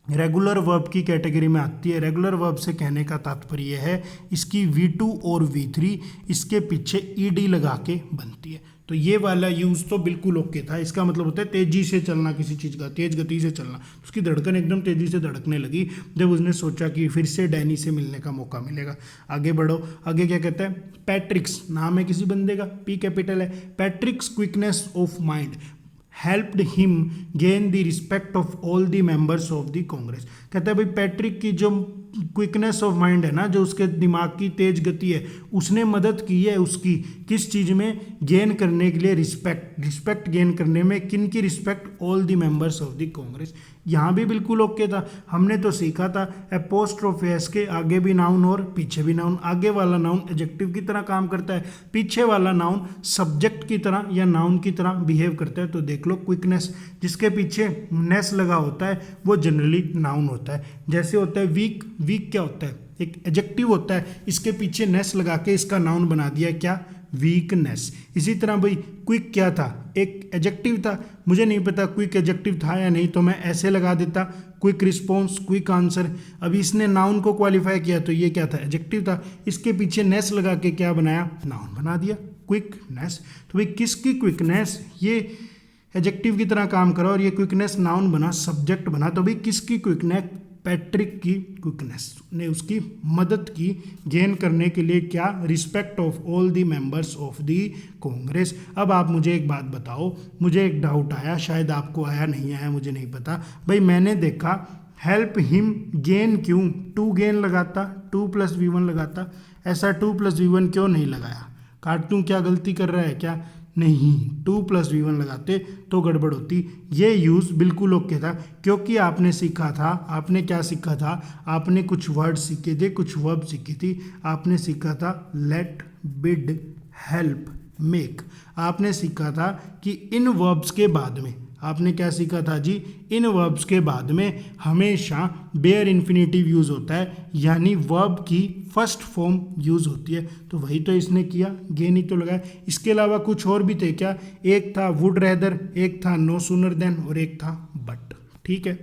रेगुलर वर्ब की कैटेगरी में आती है। रेगुलर वर्ब से कहने का तात्पर्य है इसकी V2 और V3 इसके पीछे ED लगा के बनती है। तो ये वाला यूज़ तो बिल्कुल ओके था। इसका मतलब होता है तेज़ी से चलना, किसी चीज़ का तेज़ गति से चलना। उसकी धड़कन एकदम तेज़ी से धड़कने लगी जब उसने सोचा कि फिर से डैनी से मिलने का मौका मिलेगा। आगे बढ़ो, आगे क्या कहता है, पैट्रिक्स नाम है किसी बंदे का, P कैपिटल है। पैट्रिक्स quickness of mind helped him gain the respect of all the members of the Congress. कहता है भाई पैट्रिक की जो क्विकनेस ऑफ माइंड है ना, जो उसके दिमाग की तेज गति है, उसने मदद की है उसकी किस चीज़ में, गेन करने के लिए रिस्पेक्ट गेन करने में। किन की respect, all the members of the Congress. यहाँ भी बिल्कुल ओके था। हमने तो सीखा था एपोस्ट्रोफ एस के आगे भी नाउन और पीछे भी नाउन। आगे वाला नाउन एडजेक्टिव की तरह काम करता है, पीछे वाला नाउन सब्जेक्ट की तरह या नाउन की तरह बिहेव करता है। तो देख लो क्विकनेस, जिसके पीछे नेस लगा होता है वो जनरली नाउन होता है। जैसे होता है वीक, वीक क्या होता है, एक एडजेक्टिव होता है, इसके पीछे नेस लगा के इसका नाउन बना दिया, क्या, वीकनेस। इसी तरह भाई क्विक क्या था, एक एडजेक्टिव था। मुझे नहीं पता क्विक एडजेक्टिव था या नहीं, तो मैं ऐसे लगा देता, क्विक रिस्पॉन्स, क्विक आंसर। अभी इसने नाउन को क्वालिफाई किया तो ये क्या था, एडजेक्टिव था। इसके पीछे नेस लगा के क्या बनाया, नाउन बना दिया, क्विकनेस। तो भाई किसकी क्विकनेस, ये एडजेक्टिव की तरह काम करा और ये क्विकनेस नाउन बना, सब्जेक्ट बना। तो भाई किसकी क्विकनेस, पैट्रिक की क्विकनेस ने उसकी मदद की गेन करने के लिए, क्या, respect of all the members of the Congress. अब आप मुझे एक बात बताओ, मुझे एक डाउट आया, शायद आपको आया, नहीं आया मुझे नहीं पता। भाई मैंने देखा हेल्प हिम गेन क्यों, टू गेन लगाता, 2 + V1 लगाता, ऐसा 2 + V1 क्यों नहीं लगाया, कार्टून क्या गलती कर रहा है क्या, नहीं, 2 + V1 लगाते तो गड़बड़ होती। ये यूज़ बिल्कुल ओके था, क्योंकि आपने सीखा था, आपने क्या सीखा था, आपने कुछ वर्ड सीखे थे, कुछ वर्ब सीखी थी। आपने सीखा था लेट, बिड, हेल्प, मेक। आपने सीखा था कि इन वर्ब्स के बाद में आपने क्या सीखा था जी, इन वर्ब्स के बाद में हमेशा बेयर इन्फिनेटिव यूज़ होता है, यानी वर्ब की फर्स्ट फॉर्म यूज़ होती है। तो वही तो इसने किया, गेन ही तो लगाया। इसके अलावा कुछ और भी थे क्या, एक था वुड रेदर, एक था नो सूनर देन और एक था बट। ठीक है,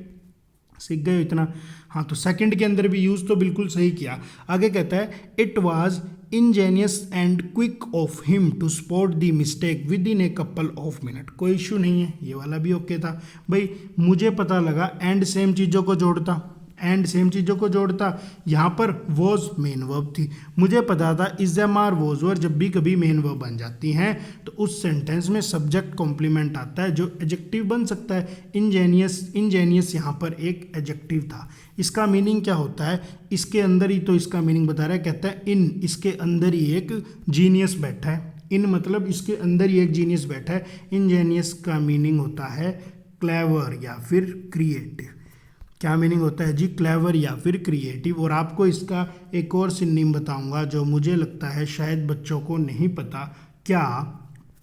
सीख गए इतना। हाँ, तो सेकंड के अंदर भी यूज़ तो बिल्कुल सही किया। आगे कहता है it was ingenious and quick of him to spot the mistake within a couple of minute. कोई इशू नहीं है, ये वाला भी ओके था भाई। मुझे पता लगा, एंड सेम चीज़ों को जोड़ता, एंड सेम चीज़ों को जोड़ता, यहाँ पर वॉज मेन वर्ब थी। मुझे पता था is am are was were जब भी कभी मेन वर्ब बन जाती हैं तो उस सेंटेंस में सब्जेक्ट कॉम्प्लीमेंट आता है जो एडजेक्टिव बन सकता है। इंजेनियस, इंजेनियस यहाँ पर एक एडजेक्टिव था। इसका मीनिंग क्या होता है, इसके अंदर ही तो इसका मीनिंग बता रहा है। कहता है इन, इसके अंदर ही एक जीनियस बैठा है। इन मतलब इसके अंदर ही एक जीनियस बैठा है। इंजेनियस का मीनिंग होता है क्लेवर या फिर क्रिएटिव। क्या मीनिंग होता है जी, क्लेवर या फिर क्रिएटिव। और आपको इसका एक और सिनोनिम बताऊंगा जो मुझे लगता है शायद बच्चों को नहीं पता। क्या,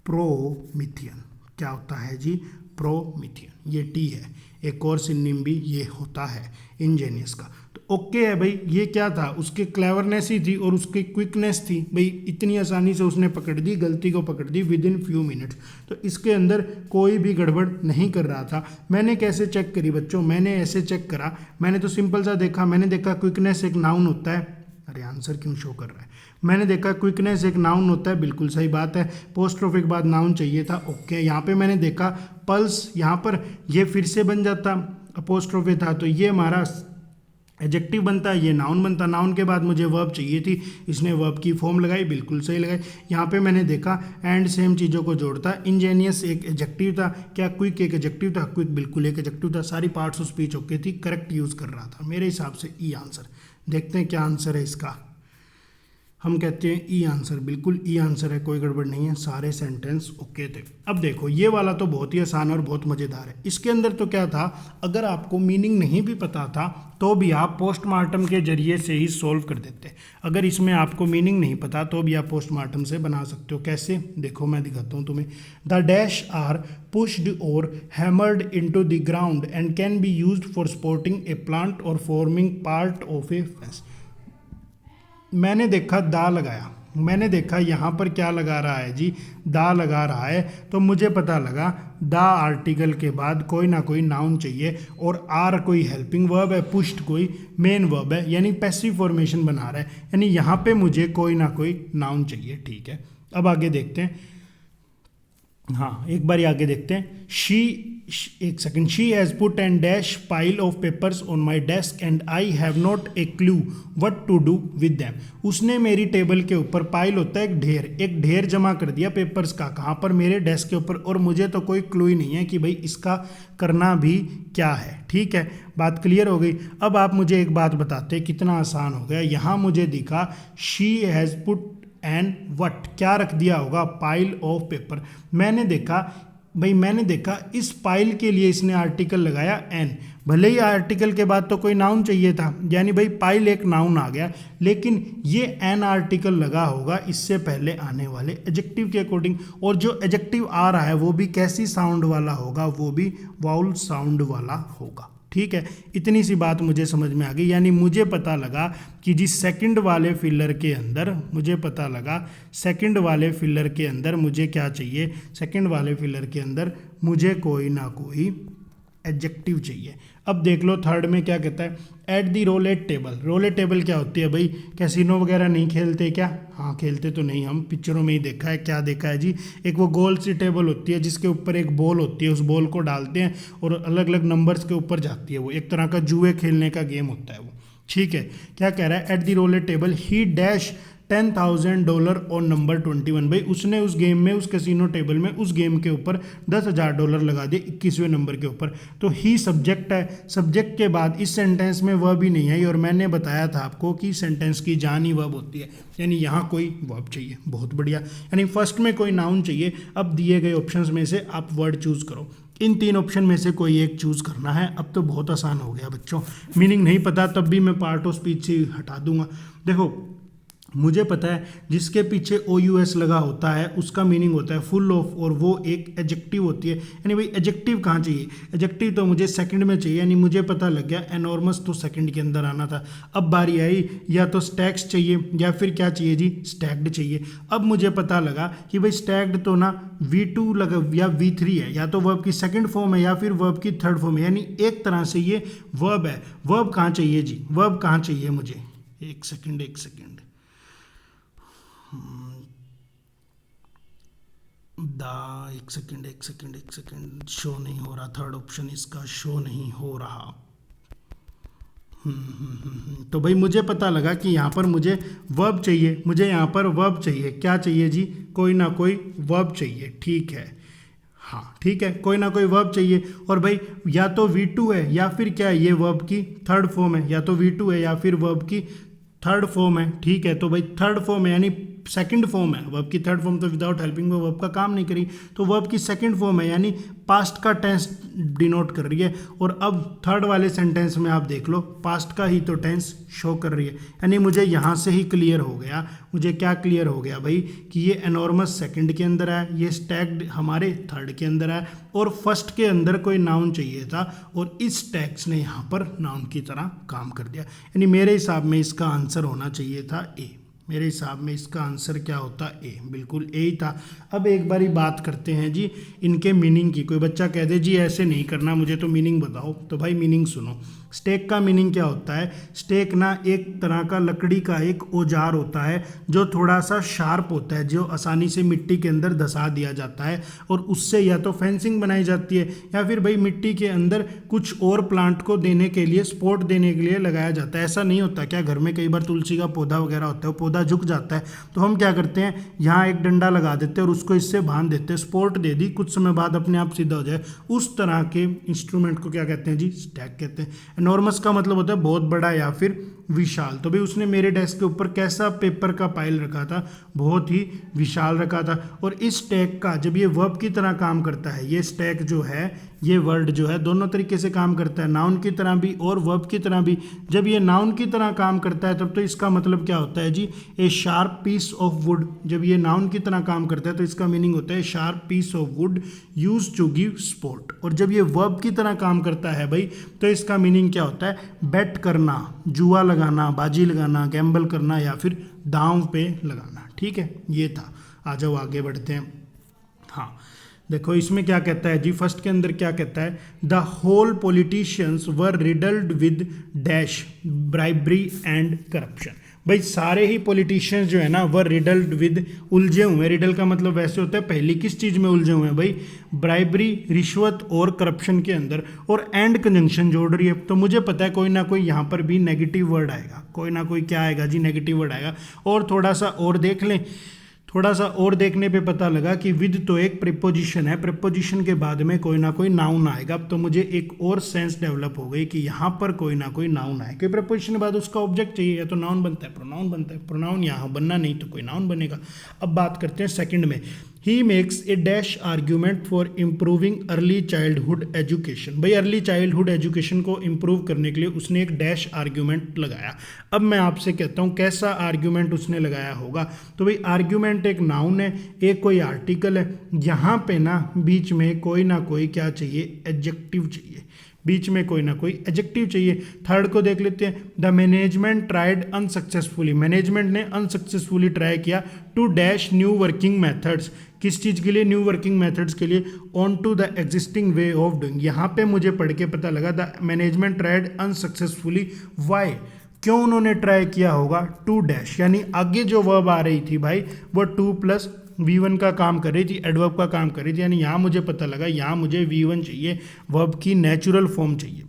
प्रोमिथियन। क्या होता है जी, प्रोमिथियन। ये टी है। एक और सिनोनिम भी ये होता है इंजेनियस का। तो ओके है भाई, ये क्या था, उसके क्लेवरनेस ही थी और उसकी क्विकनेस थी भाई। इतनी आसानी से उसने पकड़ दी, गलती को पकड़ दी विद इन फ्यू मिनट्स। तो इसके अंदर कोई भी गड़बड़ नहीं कर रहा था। मैंने कैसे चेक करी बच्चों, मैंने ऐसे चेक करा, मैंने तो सिंपल सा देखा। मैंने देखा क्विकनेस एक नाउन होता है। अरे आंसर क्यों शो कर रहा है। मैंने देखा क्विकनेस एक नाउन होता है, बिल्कुल सही बात है। पोस्ट्रोफ के बाद नाउन चाहिए था, ओके। यहाँ पे मैंने देखा पल्स, यहाँ पर ये फिर से बन जाता, अपोस्ट्रोफे था तो ये हमारा एडजेक्टिव बनता है, ये नाउन बनता। नाउन के बाद मुझे वर्ब चाहिए थी, इसने वर्ब की फॉर्म लगाई, बिल्कुल सही लगाई। यहाँ पे मैंने देखा एंड सेम चीज़ों को जोड़ता। इंजेनियस एक एडजेक्टिव था, क्या क्विक एक एडजेक्टिव था, क्विक बिल्कुल एक एडजेक्टिव था। सारी पार्ट्स ऑफ स्पीच ओके थी, करेक्ट यूज़ कर रहा था मेरे हिसाब से। ई आंसर देखते हैं क्या आंसर है इसका। हम कहते हैं ई आंसर, बिल्कुल ई आंसर है, कोई गड़बड़ नहीं है, सारे सेंटेंस ओके थे। अब देखो ये वाला तो बहुत ही आसान और बहुत मज़ेदार है। इसके अंदर तो क्या था, अगर आपको मीनिंग नहीं भी पता था तो भी आप पोस्टमार्टम के जरिए से ही सोल्व कर देते। अगर इसमें आपको मीनिंग नहीं पता तो भी आप पोस्टमार्टम से बना सकते हो। कैसे, देखो मैं दिखाता हूँ तुम्हें। The dash are pushed or hammered into the ground and can be used for supporting a plant or forming part of a fence. मैंने देखा दा लगाया, मैंने देखा यहाँ पर क्या लगा रहा है जी, दा लगा रहा है। तो मुझे पता लगा दा आर्टिकल के बाद कोई ना कोई नाउन चाहिए और आर कोई हेल्पिंग वर्ब है, पुश्ड कोई मेन वर्ब है, यानी पैसिव फॉर्मेशन बना रहा है, यानी यहाँ पे मुझे कोई ना कोई नाउन चाहिए। ठीक है, अब आगे देखते हैं। हाँ, एक बार आगे देखते हैं। एक second. She has put and dash pile of papers on my desk and I have not a clue what to do with them. उसने मेरी टेबल के ऊपर, पाइल होता है एक ढेर जमा कर दिया पेपर्स का, कहाँ पर, मेरे डेस्क के ऊपर, और मुझे तो कोई क्लू ही नहीं है कि भाई इसका करना भी क्या है। ठीक है, बात क्लियर हो गई। अब आप मुझे एक बात बताते, कितना आसान हो गया। यहाँ मुझे दिखा she has put and what, क्या रख दिया होगा, पाइल ऑफ पेपर। मैंने देखा इस पाइल के लिए इसने आर्टिकल लगाया एन, भले ही आर्टिकल के बाद तो कोई नाउन चाहिए था, यानी भाई पाइल एक नाउन आ गया, लेकिन ये एन आर्टिकल लगा होगा इससे पहले आने वाले एडजेक्टिव के अकॉर्डिंग। और जो एडजेक्टिव आ रहा है वो भी कैसी साउंड वाला होगा, वो भी वाउल साउंड वाला होगा। ठीक है, इतनी सी बात मुझे समझ में आ गई। यानी मुझे पता लगा कि जी सेकंड वाले फिलर के अंदर, मुझे पता लगा सेकंड वाले फिलर के अंदर मुझे क्या चाहिए, सेकंड वाले फिलर के अंदर मुझे कोई ना कोई एडजेक्टिव चाहिए। अब देख लो थर्ड में क्या कहता है, at the roulette table. Roulette table क्या होती है भाई, कैसीनो वगैरह नहीं खेलते क्या? हाँ, खेलते तो नहीं, हम पिक्चरों में ही देखा है। क्या देखा है जी, एक वो गोल सी टेबल होती है जिसके ऊपर एक बॉल होती है, उस बॉल को डालते हैं और अलग अलग नंबर्स के ऊपर जाती है। वो एक तरह का जुए खेलने का गेम होता है वो। ठीक है, क्या कह रहा है, at the roulette table he dash $10,000 on number 21। भाई उसने उस गेम में, उस कैसीनो टेबल में, उस गेम के ऊपर $10,000 लगा दिए 21वें नंबर के ऊपर। तो ही सब्जेक्ट है, सब्जेक्ट के बाद इस सेंटेंस में वर्ब ही नहीं आई, और मैंने बताया था आपको कि सेंटेंस की जान ही वर्ब होती है, यानी यहाँ कोई वर्ब चाहिए। बहुत बढ़िया, यानी फर्स्ट में कोई नाउन चाहिए। अब दिए गए ऑप्शंस में से आप वर्ड चूज करो, इन तीन ऑप्शन में से कोई एक चूज करना है। अब तो बहुत आसान हो गया बच्चों, मीनिंग नहीं पता तब भी मैं पार्ट ऑफ स्पीच से हटा दूंगा। देखो मुझे पता है जिसके पीछे OUS लगा होता है उसका मीनिंग होता है फुल ऑफ, और वो एक एडजेक्टिव होती है। यानी भाई एडजेक्टिव कहाँ चाहिए, एडजेक्टिव तो मुझे सेकंड में चाहिए, यानी मुझे पता लग गया एनॉर्मस तो सेकंड के अंदर आना था। अब बारी आई, या तो स्टैक्स चाहिए या फिर क्या चाहिए जी, स्टैक्ड चाहिए। अब मुझे पता लगा कि भाई स्टैक्ड तो ना V2 लगा या V3 है, या तो वर्ब की सेकंड फॉर्म है या फिर वर्ब की थर्ड फॉर्म है, यानी एक तरह से ये वर्ब है। वर्ब कहाँ चाहिए जी, वर्ब कहाँ चाहिए मुझे, एक सेकेंड एक सेकेंड शो नहीं हो रहा, थर्ड ऑप्शन इसका शो नहीं हो रहा। तो भाई मुझे पता लगा कि यहाँ पर मुझे वर्ब चाहिए, मुझे यहाँ पर वर्ब चाहिए, क्या चाहिए जी, कोई ना कोई वर्ब चाहिए, ठीक है, हाँ ठीक है, कोई ना कोई वर्ब चाहिए। और भाई या तो V2 है या फिर क्या है, ये वर्ब की थर्ड फॉर्म है, या तो V2 है या फिर वर्ब की थर्ड फॉर्म है, ठीक है। तो भाई थर्ड फॉर्म है यानी सेकंड फॉर्म है, वर्ब की थर्ड फॉर्म तो विदाउट हेल्पिंग में वर्ब का काम नहीं करी, तो वर्ब की सेकंड फॉर्म है यानी पास्ट का टेंस डिनोट कर रही है। और अब थर्ड वाले सेंटेंस में आप देख लो पास्ट का ही तो टेंस शो कर रही है, यानी मुझे यहाँ से ही क्लियर हो गया, मुझे क्या क्लियर हो गया भाई कि ये एनॉर्मस सेकंड के अंदर है, ये स्टैक्ड हमारे थर्ड के अंदर है, और फर्स्ट के अंदर कोई नाउन चाहिए था और इस टैग्स ने यहाँ पर नाउन की तरह काम कर दिया। यानी मेरे हिसाब में इसका आंसर होना चाहिए था ए, मेरे हिसाब में इसका आंसर क्या होता, ए, बिल्कुल ए ही था। अब एक बारी बात करते हैं जी इनके मीनिंग की। कोई बच्चा कह दे जी ऐसे नहीं करना, मुझे तो मीनिंग बताओ, तो भाई मीनिंग सुनो। स्टेक का मीनिंग क्या होता है, स्टेक ना एक तरह का लकड़ी का एक औजार होता है जो थोड़ा सा शार्प होता है, जो आसानी से मिट्टी के अंदर धंसा दिया जाता है और उससे या तो फेंसिंग बनाई जाती है या फिर भाई मिट्टी के अंदर कुछ और प्लांट को देने के लिए, सपोर्ट देने के लिए लगाया जाता है। ऐसा नहीं होता क्या, घर में कई बार तुलसी का पौधा वगैरह होता है, वो पौधा झुक जाता है तो हम क्या करते हैं, यहाँ एक डंडा लगा देते हैं और उसको इससे बांध देते हैं, सपोर्ट दे दी, कुछ समय बाद अपने आप सीधा हो जाए। उस तरह के इंस्ट्रूमेंट को क्या कहते हैं जी, स्टैक कहते हैं। एनॉर्मस का मतलब होता है बहुत बड़ा या फिर विशाल। तो भाई उसने मेरे डेस्क के ऊपर कैसा पेपर का पाइल रखा था, बहुत ही विशाल रखा था। और इस स्टैक का जब ये वर्ब की तरह काम करता है, ये स्टैक जो है, ये वर्ड जो है दोनों तरीके से काम करता है, नाउन की तरह भी और वर्ब की तरह भी। जब ये नाउन की तरह काम करता है तब तो इसका मतलब क्या होता है जी, ए शार्प पीस ऑफ वुड। जब ये नाउन की तरह काम करता है तो इसका मीनिंग होता है sharp piece of wood use to give support. और जब ये वर्ब की तरह काम करता है भाई तो इसका मीनिंग क्या होता है, बेट करना, जुआ लगाना, बाजी लगाना, गैम्बल करना या फिर दांव पे लगाना। ठीक है, ये था। आ जाओ आगे बढ़ते हैं। हाँ देखो इसमें क्या कहता है जी, फर्स्ट के अंदर क्या कहता है, the whole politicians were riddled with dash bribery and corruption. भाई सारे ही पॉलिटिशियंस जो है ना वर रिडल्ड विद, उलझे हुए। रिडल का मतलब वैसे होता है पहली किस चीज़ में उलझे हुए हैं भाई, ब्राइबरी, रिश्वत और करप्शन के अंदर। और एंड कंजंक्शन जोड़ रही है, तो मुझे पता है कोई ना कोई यहाँ पर भी नेगेटिव वर्ड आएगा, कोई ना कोई क्या आएगा जी, नेगेटिव वर्ड आएगा। और थोड़ा सा और देख लें, थोड़ा सा और देखने पे पता लगा कि विद तो एक प्रीपोजिशन है, प्रीपोजिशन के बाद में कोई ना कोई नाउन आएगा। तो मुझे एक और सेंस डेवलप हो गई कि यहाँ पर कोई ना कोई नाउन आए, कोई प्रीपोजिशन के बाद उसका ऑब्जेक्ट चाहिए, या तो नाउन बनता है, प्रोनाउन बनता है, प्रोनाउन यहाँ बनना नहीं तो कोई नाउन बनेगा। अब बात करते हैं सेकंड में, he makes a dash argument for improving early childhood education. भाई अर्ली चाइल्डहुड एजुकेशन को इम्प्रूव करने के लिए उसने एक डैश आर्ग्यूमेंट लगाया। अब मैं आपसे कहता हूँ कैसा आर्ग्यूमेंट उसने लगाया होगा। तो भाई आर्ग्यूमेंट एक नाउन है, एक कोई आर्टिकल है, यहाँ पे ना बीच में कोई ना कोई क्या चाहिए, एडजेक्टिव चाहिए, बीच में कोई ना कोई एडजेक्टिव चाहिए। थर्ड को देख लेते हैं, the management tried unsuccessfully. Management ने अनसक्सेसफुली ट्राई किया to dash new working methods. किस चीज़ के लिए, न्यू वर्किंग मेथड्स के लिए, on to the existing way of doing. यहाँ पे मुझे पढ़ के पता लगा the management tried unsuccessfully, why, क्यों उन्होंने ट्राई किया होगा, टू डैश, यानी आगे जो वर्ब आ रही थी भाई वो 2 + V1 का काम कर रही थी, एडवर्ब का काम कर रही थी। यानी यहाँ मुझे पता लगा यहाँ मुझे V1 चाहिए, वर्ब की नेचुरल फॉर्म चाहिए।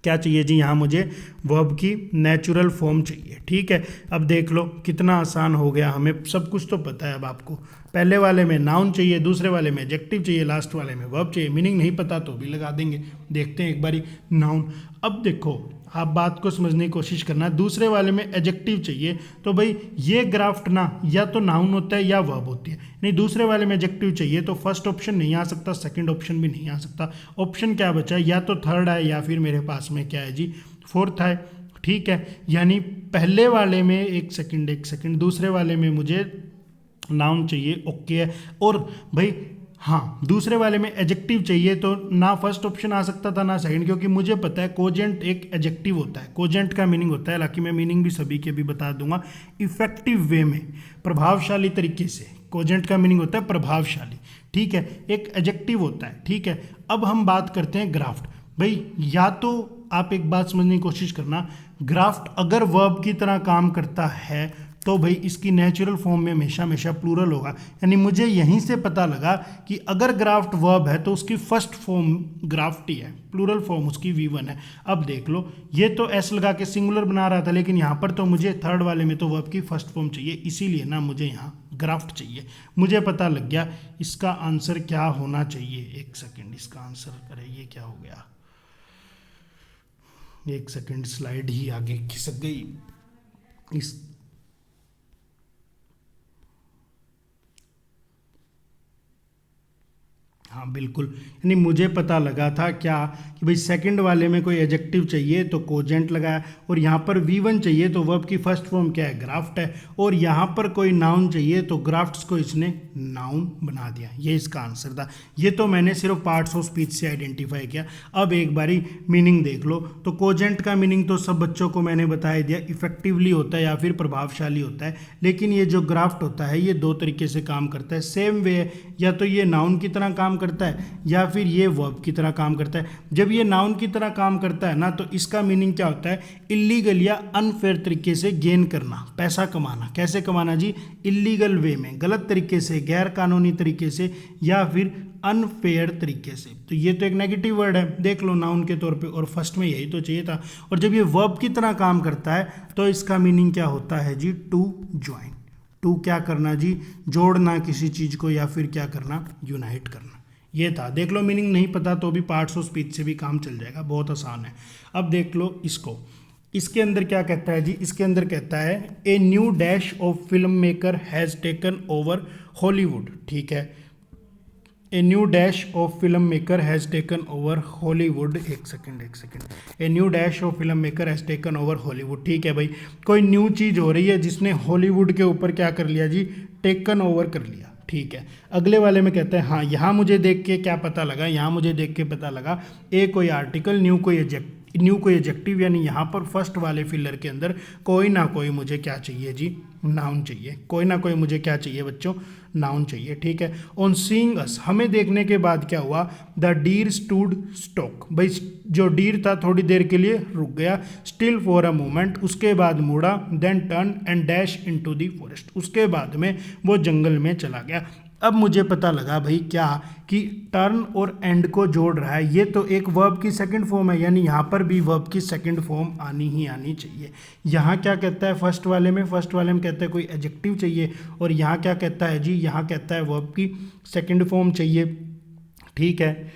क्या चाहिए जी, यहाँ मुझे वर्ब की नेचुरल फॉर्म चाहिए। ठीक है, अब देख लो कितना आसान हो गया, हमें सब कुछ तो पता है अब आपको। पहले वाले में नाउन चाहिए, दूसरे वाले में एडजेक्टिव चाहिए, लास्ट वाले में वर्ब चाहिए। मीनिंग नहीं पता तो भी लगा देंगे। देखते हैं एक बारी नाउन। अब देखो आप बात को समझने की कोशिश करना, दूसरे वाले में एडजेक्टिव चाहिए तो भाई ये ग्राफ्ट ना या तो नाउन होता है या वर्ब होती है। नहीं, दूसरे वाले में एडजेक्टिव चाहिए तो फर्स्ट ऑप्शन नहीं आ सकता, सेकंड ऑप्शन भी नहीं आ सकता। ऑप्शन क्या बचा है, या तो थर्ड है या फिर मेरे पास में क्या है जी, फोर्थ है। ठीक है, यानी पहले वाले में एक सेकंड, दूसरे वाले में मुझे नाउन चाहिए, ओके है। और भाई हाँ, दूसरे वाले में एडजेक्टिव चाहिए, तो ना फर्स्ट ऑप्शन आ सकता था ना सेकंड, क्योंकि मुझे पता है कोजेंट एक एडजेक्टिव होता है। कोजेंट का मीनिंग होता है, हालांकि मैं मीनिंग भी सभी के भी बता दूंगा, इफेक्टिव वे में, प्रभावशाली तरीके से। कोजेंट का मीनिंग होता है प्रभावशाली, ठीक है, एक एडजेक्टिव होता है, ठीक है। अब हम बात करते हैं ग्राफ्ट। भाई या तो आप एक बात समझने की कोशिश करना, ग्राफ्ट अगर वर्ब की तरह काम करता है तो भाई इसकी नेचुरल फॉर्म में हमेशा प्लूरल होगा। यानी मुझे यहीं से पता लगा कि अगर ग्राफ्ट वर्ब है तो उसकी फर्स्ट फॉर्म ग्राफ्ट ही है, प्लूरल फॉर्म उसकी V1 है। अब देख लो, ये तो एस लगा के सिंगुलर बना रहा था, लेकिन यहाँ पर तो मुझे थर्ड वाले में तो वर्ब की फर्स्ट फॉर्म चाहिए, इसीलिए ना मुझे यहाँ ग्राफ्ट चाहिए। मुझे पता लग गया इसका आंसर क्या होना चाहिए। एक सेकेंड, इसका आंसर, अरे ये क्या हो गया, एक सेकेंड, स्लाइड ही आगे खिसक गई। इस हाँ बिल्कुल, यानी मुझे पता लगा था क्या कि भाई सेकंड वाले में कोई एडजेक्टिव चाहिए तो कोजेंट लगाया, और यहाँ पर V1 चाहिए तो वर्ब की फर्स्ट फॉर्म क्या है, ग्राफ्ट है, और यहाँ पर कोई नाउन चाहिए तो ग्राफ्ट्स को इसने नाउन बना दिया। ये इसका आंसर था। ये तो मैंने सिर्फ पार्ट्स ऑफ स्पीच से आइडेंटिफाई किया। अब एक बारी मीनिंग देख लो, तो कोजेंट का मीनिंग तो सब बच्चों को मैंने बता दिया, इफेक्टिवली होता है या फिर प्रभावशाली होता है। लेकिन ये जो ग्राफ्ट होता है ये दो तरीके से काम करता है, सेम वे, या तो ये नाउन की तरह काम करता है या फिर ये वर्ब की तरह काम करता है। जब ये नाउन की तरह काम करता है ना, तो इसका मीनिंग क्या होता है, इलीगल या अनफेयर तरीके से गेन करना, पैसा कमाना। कैसे कमाना जी, इलीगल वे में, गलत तरीके से, गैर कानूनी तरीके से, या फिर अनफेयर तरीके से। तो ये तो एक नेगेटिव वर्ड है, देख लो नाउन के तौर पे, और फर्स्ट में यही तो चाहिए था। और जब ये वर्ब की तरह काम करता है तो इसका मीनिंग क्या होता है जी, टू ज्वाइन। टू क्या करना जी, जोड़ना किसी चीज़ को, या फिर क्या करना, यूनाइट करना। ये था, देख लो मीनिंग नहीं पता तो भी पार्ट्स ऑफ स्पीच से भी काम चल जाएगा, बहुत आसान है। अब देख लो इसको, इसके अंदर क्या कहता है जी, इसके अंदर कहता है a new dash of filmmaker has taken over Hollywood, ठीक है। A new dash of filmmaker has taken over Hollywood, एक second, a new dash of filmmaker has taken over Hollywood, ठीक है भाई। कोई new चीज़ हो रही है जिसने हॉलीवुड के ऊपर क्या कर लिया जी, टेकन ओवर कर लिया, ठीक है। अगले वाले में कहते हैं, हाँ यहाँ मुझे देख के क्या पता लगा, यहाँ मुझे देख के पता लगा ए कोई आर्टिकल, न्यू कोई एडजेक्टिव, यानी यहाँ पर फर्स्ट वाले फिलर के अंदर कोई ना कोई मुझे क्या चाहिए जी, नाउन चाहिए। कोई ना कोई मुझे क्या चाहिए बच्चों, नाउन चाहिए, ठीक है। ऑन सीइंग अस, हमें देखने के बाद क्या हुआ, द डीर स्टूड स्टॉक, भाई जो डीर था थोड़ी देर के लिए रुक गया, स्टिल फॉर अ मोमेंट, उसके बाद मुड़ा, then turn and dash into the forest, उसके बाद में वो जंगल में चला गया। अब मुझे पता लगा भाई क्या, कि टर्न और एंड को जोड़ रहा है, ये तो एक वर्ब की सेकंड फॉर्म है, यानी यहाँ पर भी वर्ब की सेकंड फॉर्म आनी ही आनी चाहिए। यहाँ क्या कहता है फर्स्ट वाले में कहता है कोई एडजेक्टिव चाहिए, और यहाँ क्या कहता है जी, यहाँ कहता है वर्ब की सेकंड फॉर्म चाहिए, ठीक है,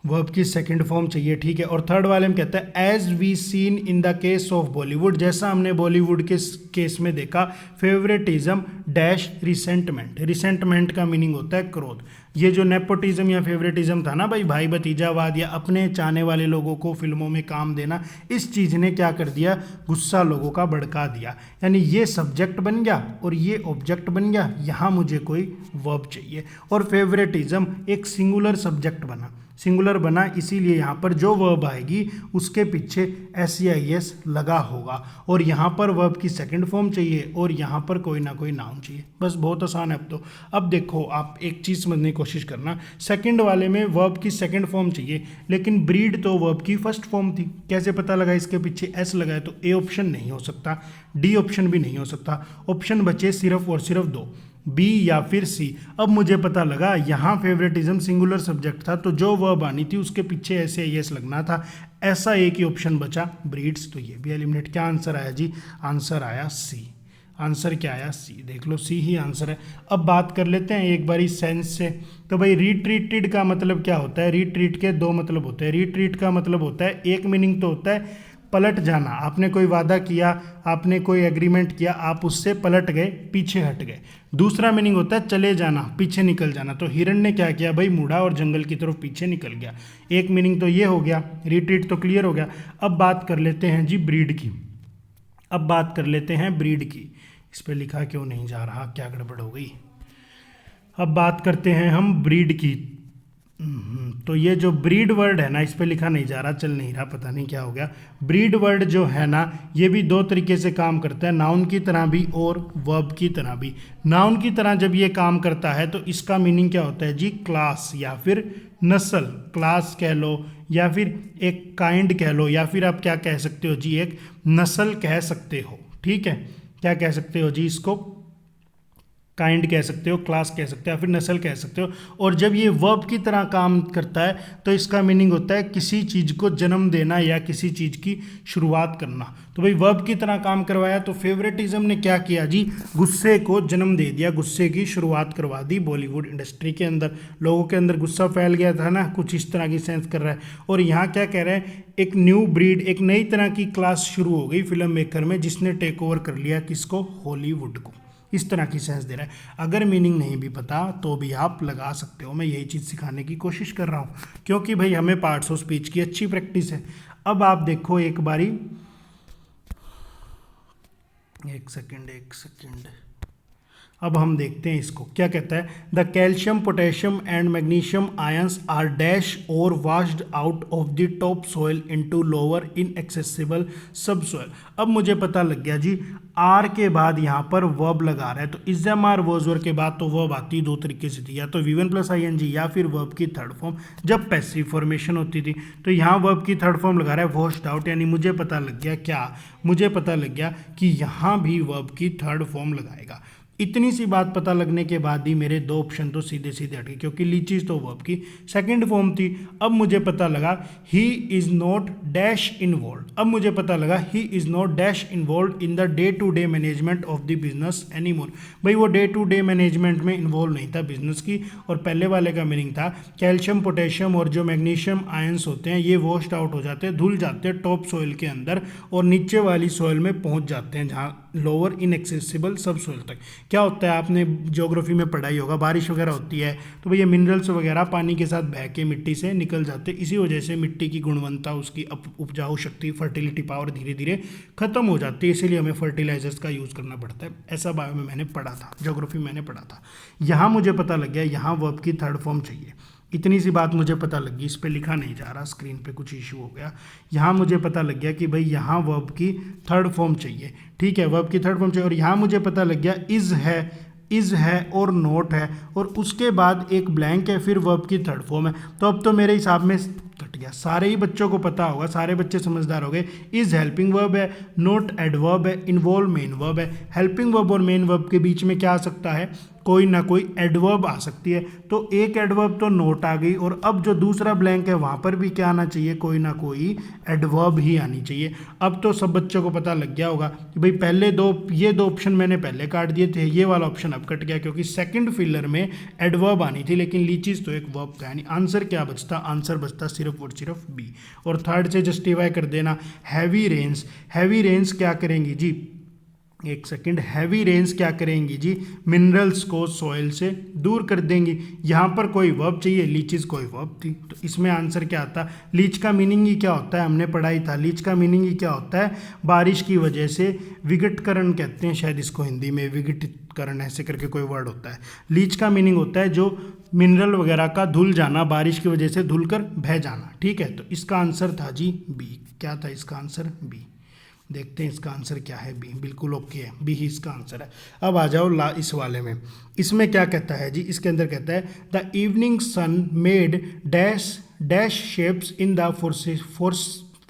वर्ब की सेकंड फॉर्म चाहिए, ठीक है। और थर्ड वाले में कहता है as we seen in the case of Bollywood, जैसा हमने बॉलीवुड के केस में देखा, फेवरेटिज्म डैश रिसेंटमेंट, रिसेंटमेंट का मीनिंग होता है क्रोध। ये जो नेपोटिज्म या फेवरेटिज्म था ना भाई भतीजावाद या अपने चाहने वाले लोगों को फिल्मों में काम देना, इस चीज़ ने क्या कर दिया, गुस्सा लोगों का भड़का दिया। यानी ये सब्जेक्ट बन गया और ये ऑब्जेक्ट बन गया, यहाँ मुझे कोई वर्ब चाहिए, और फेवरेटिज्म एक सिंगुलर बना, इसीलिए यहाँ पर जो वर्ब आएगी उसके पीछे SEIS लगा होगा, और यहाँ पर वर्ब की सेकंड फॉर्म चाहिए, और यहाँ पर कोई ना कोई नाउन चाहिए। बस बहुत आसान है अब तो। अब देखो आप एक चीज़ समझने की कोशिश करना, सेकंड वाले में वर्ब की सेकंड फॉर्म चाहिए, लेकिन ब्रीड तो वर्ब की फर्स्ट फॉर्म थी। कैसे पता लगा, इसके पीछे S लगा है, तो A ऑप्शन नहीं हो सकता, D ऑप्शन भी नहीं हो सकता, ऑप्शन बचे सिर्फ और सिर्फ दो, बी या फिर सी। अब मुझे पता लगा यहाँ फेवरेटिज्म सिंगुलर सब्जेक्ट था, तो जो वर्ब आनी थी उसके पीछे SEIS लगना था, ऐसा एक ही ऑप्शन बचा, ब्रीड्स, तो ये भी एलिमिनेट। क्या आंसर आया जी, आंसर आया सी। आंसर क्या आया, सी। देख लो सी ही आंसर है। अब बात कर लेते हैं एक बारी सेंस से। तो भाई रिट्रीटेड का मतलब क्या होता है, रिट्रीट के दो मतलब होते हैं। रिट्रीट का मतलब होता है, एक मीनिंग तो होता है पलट जाना, आपने कोई वादा किया, आपने कोई एग्रीमेंट किया, आप उससे पलट गए, पीछे हट गए। दूसरा मीनिंग होता है चले जाना, पीछे निकल जाना। तो हिरण ने क्या किया भाई, मुड़ा और जंगल की तरफ पीछे निकल गया। एक मीनिंग तो ये हो गया, रिट्रीट तो क्लियर हो गया। अब बात कर लेते हैं जी ब्रीड की। अब बात कर लेते हैं ब्रीड की। इस पे लिखा क्यों नहीं जा रहा, क्या गड़बड़ हो गई। अब बात करते हैं हम ब्रीड की। तो ये जो ब्रीड वर्ड है ना, इस पे लिखा नहीं जा रहा, चल नहीं रहा, पता नहीं क्या हो गया। ब्रीड वर्ड जो है ना, ये भी दो तरीके से काम करता है, नाउन की तरह भी और वर्ब की तरह भी। नाउन की तरह जब ये काम करता है तो इसका मीनिंग क्या होता है जी, क्लास या फिर नस्ल, क्लास कह लो या फिर एक काइंड कह लो, या फिर आप क्या कह सकते हो जी, एक नस्ल कह सकते हो। ठीक है, क्या कह सकते हो जी, इसको काइंड कह सकते हो, क्लास कह सकते हो या फिर नस्ल कह सकते हो। और जब ये वर्ब की तरह काम करता है तो इसका मीनिंग होता है किसी चीज़ को जन्म देना या किसी चीज़ की शुरुआत करना। तो भाई वर्ब की तरह काम करवाया तो फेवरेटिज्म ने क्या किया जी, गुस्से को जन्म दे दिया, गुस्से की शुरुआत करवा दी बॉलीवुड इंडस्ट्री के अंदर। लोगों के अंदर गुस्सा फैल गया था ना, कुछ इस तरह की सेंस कर रहा है। और यहाँ क्या कह रहे हैं, एक न्यू ब्रीड, एक नई तरह की क्लास शुरू हो गई फिल्म मेकर में, जिसने टेक ओवर कर लिया किसको, हॉलीवुड को। इस तरह की सेंस दे रहा है। अगर मीनिंग नहीं भी पता तो भी आप लगा सकते हो, मैं यही चीज़ सिखाने की कोशिश कर रहा हूँ, क्योंकि भाई हमें पार्ट्स ऑफ स्पीच की अच्छी प्रैक्टिस है। अब आप देखो एक बारी, एक सेकंड, अब हम देखते हैं इसको क्या कहता है। The calcium, potassium and magnesium ions are dash or washed out of the topsoil into lower inaccessible subsoil. अब मुझे पता लग गया जी, आर के बाद यहाँ पर वर्ब लगा रहा है, तो इज़म आर वॉजवर के बाद तो वर्ब आती दो तरीके से थी, या तो V1 + ing या फिर वर्ब की थर्ड फॉर्म जब पैसिव फॉर्मेशन होती थी। तो यहाँ वर्ब की थर्ड फॉर्म लगा रहा है वॉश्ड आउट, यानी मुझे पता लग गया क्या, मुझे पता लग गया कि यहाँ भी वर्ब की थर्ड फॉर्म लगाएगा। इतनी सी बात पता लगने के बाद ही मेरे दो ऑप्शन तो सीधे सीधे हट गए, क्योंकि लीचीज तो वर्ब की सेकंड फॉर्म थी। अब मुझे पता लगा he is not dash involve, अब मुझे पता लगा he is not dash involve in the day to day management of the business any more. भाई वो डे टू डे मैनेजमेंट में इन्वॉल्व नहीं था बिजनेस की। और पहले वाले का मीनिंग था कैल्शियम, पोटेशियम और जो मैग्नीशियम आयंस होते हैं ये वॉश्ड आउट हो जाते हैं, धुल जाते हैं टॉप सॉइल के अंदर और नीचे वाली सॉइल में पहुंच जाते हैं, जहाँ लोअर इनएक्सेसिबल सब सॉइल तक। क्या होता है, आपने ज्योग्राफी में पढ़ाई होगा, बारिश वगैरह होती है तो भैया मिनरल्स वगैरह पानी के साथ बह के मिट्टी से निकल जाते हैं। इसी वजह से मिट्टी की गुणवत्ता, उसकी उपजाऊ शक्ति, फर्टिलिटी पावर धीरे धीरे खत्म हो जाती है, इसीलिए हमें फर्टिलाइजर्स का यूज़ करना पड़ता है। ऐसा बायो में मैंने पढ़ा था, ज्योग्राफी मैंने पढ़ा था। यहाँ मुझे पता लग गया यहाँ वर्ब की थर्ड फॉर्म चाहिए, इतनी सी बात मुझे पता लगी। इस पे लिखा नहीं जा रहा, स्क्रीन पे कुछ इशू हो गया। यहाँ मुझे पता लग गया कि भाई यहाँ वर्ब की थर्ड फॉर्म चाहिए, ठीक है, वर्ब की थर्ड फॉर्म चाहिए। और यहाँ मुझे पता लग गया इज़ है और नोट है, और उसके बाद एक ब्लैंक है, फिर वर्ब की थर्ड फॉर्म है। तो अब तो मेरे हिसाब में कट गया, सारे ही बच्चों को पता होगा, सारे बच्चे समझदार हो गए। इज़ हेल्पिंग वर्ब है, नोट एडवर्ब है, इन्वॉल्व मेन वर्ब है। हेल्पिंग वर्ब और मेन वर्ब के बीच में क्या आ सकता है, कोई ना कोई एडवर्ब आ सकती है। तो एक एडवर्ब तो नोट आ गई, और अब जो दूसरा ब्लैंक है वहाँ पर भी क्या आना चाहिए, कोई ना कोई एडवर्ब ही आनी चाहिए। अब तो सब बच्चों को पता लग गया होगा कि भाई पहले ये दो ऑप्शन मैंने पहले काट दिए थे, ये वाला ऑप्शन अब कट गया, क्योंकि सेकंड फिलर में एडवर्ब आनी थी, लेकिन लीचीज तो एक वर्ब का, यानी आंसर क्या बचता, आंसर बचता सिर्फ और सिर्फ बी। और थर्ड से जस्टिफाई कर देना, हैवी रेन्स। हैवी रेन्स क्या करेंगी जी, एक सेकंड, हैवी रेन्स क्या करेंगी जी, मिनरल्स को सॉइल से दूर कर देंगी। यहाँ पर कोई वर्ब चाहिए, लीचीज कोई वर्ब थी, तो इसमें आंसर क्या आता। लीच का मीनिंग ही क्या होता है, हमने पढ़ाई था, लीच का मीनिंग ही क्या होता है, बारिश की वजह से विघटकरण कहते हैं शायद इसको हिंदी में, विघटितकरण ऐसे करके कोई वर्ड होता है। लीच का मीनिंग होता है जो मिनरल वगैरह का धुल जाना, बारिश की वजह से धुल कर बह जाना, ठीक है। तो इसका आंसर था जी बी। क्या था इसका आंसर, बी। देखते हैं इसका आंसर क्या है, बी। बिल्कुल ओके है, बी ही इसका आंसर है। अब आ जाओ इस वाले में, इसमें क्या कहता है जी, इसके अंदर कहता है the evening sun made dash shapes in the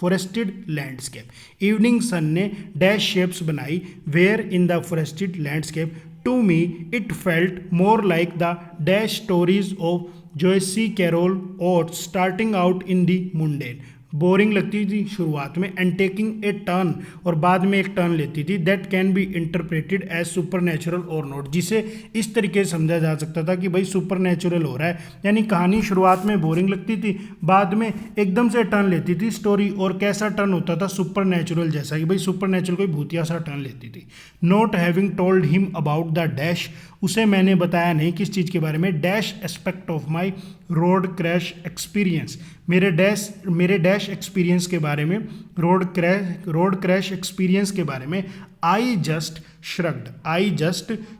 forested landscape. Evening sun ने डैश शेप्स बनाई were in the forested landscape. To me it felt more like the dash stories of Joyce Carol और starting out in the mundane. Boring लगती थी शुरुआत में, and taking a turn, और बाद में एक टर्न लेती थी, that can be interpreted as super natural और नॉट, जिसे इस तरीके से समझा जा सकता था कि भाई सुपर नेचुरल हो रहा है, यानी कहानी शुरुआत में बोरिंग लगती थी, बाद में एकदम से टर्न लेती थी स्टोरी, और कैसा टर्न होता था, सुपर नेचुरल जैसा, कि भाई सुपर नेचुरल कोई भूतिया सा टर्न लेती थी। Not having told him about the dash, उसे मैंने बताया नहीं किस चीज़ के बारे में, dash aspect of my road crash experience, मेरे डैश एक्सपीरियंस के बारे में, रोड क्रैश एक्सपीरियंस के बारे में। I just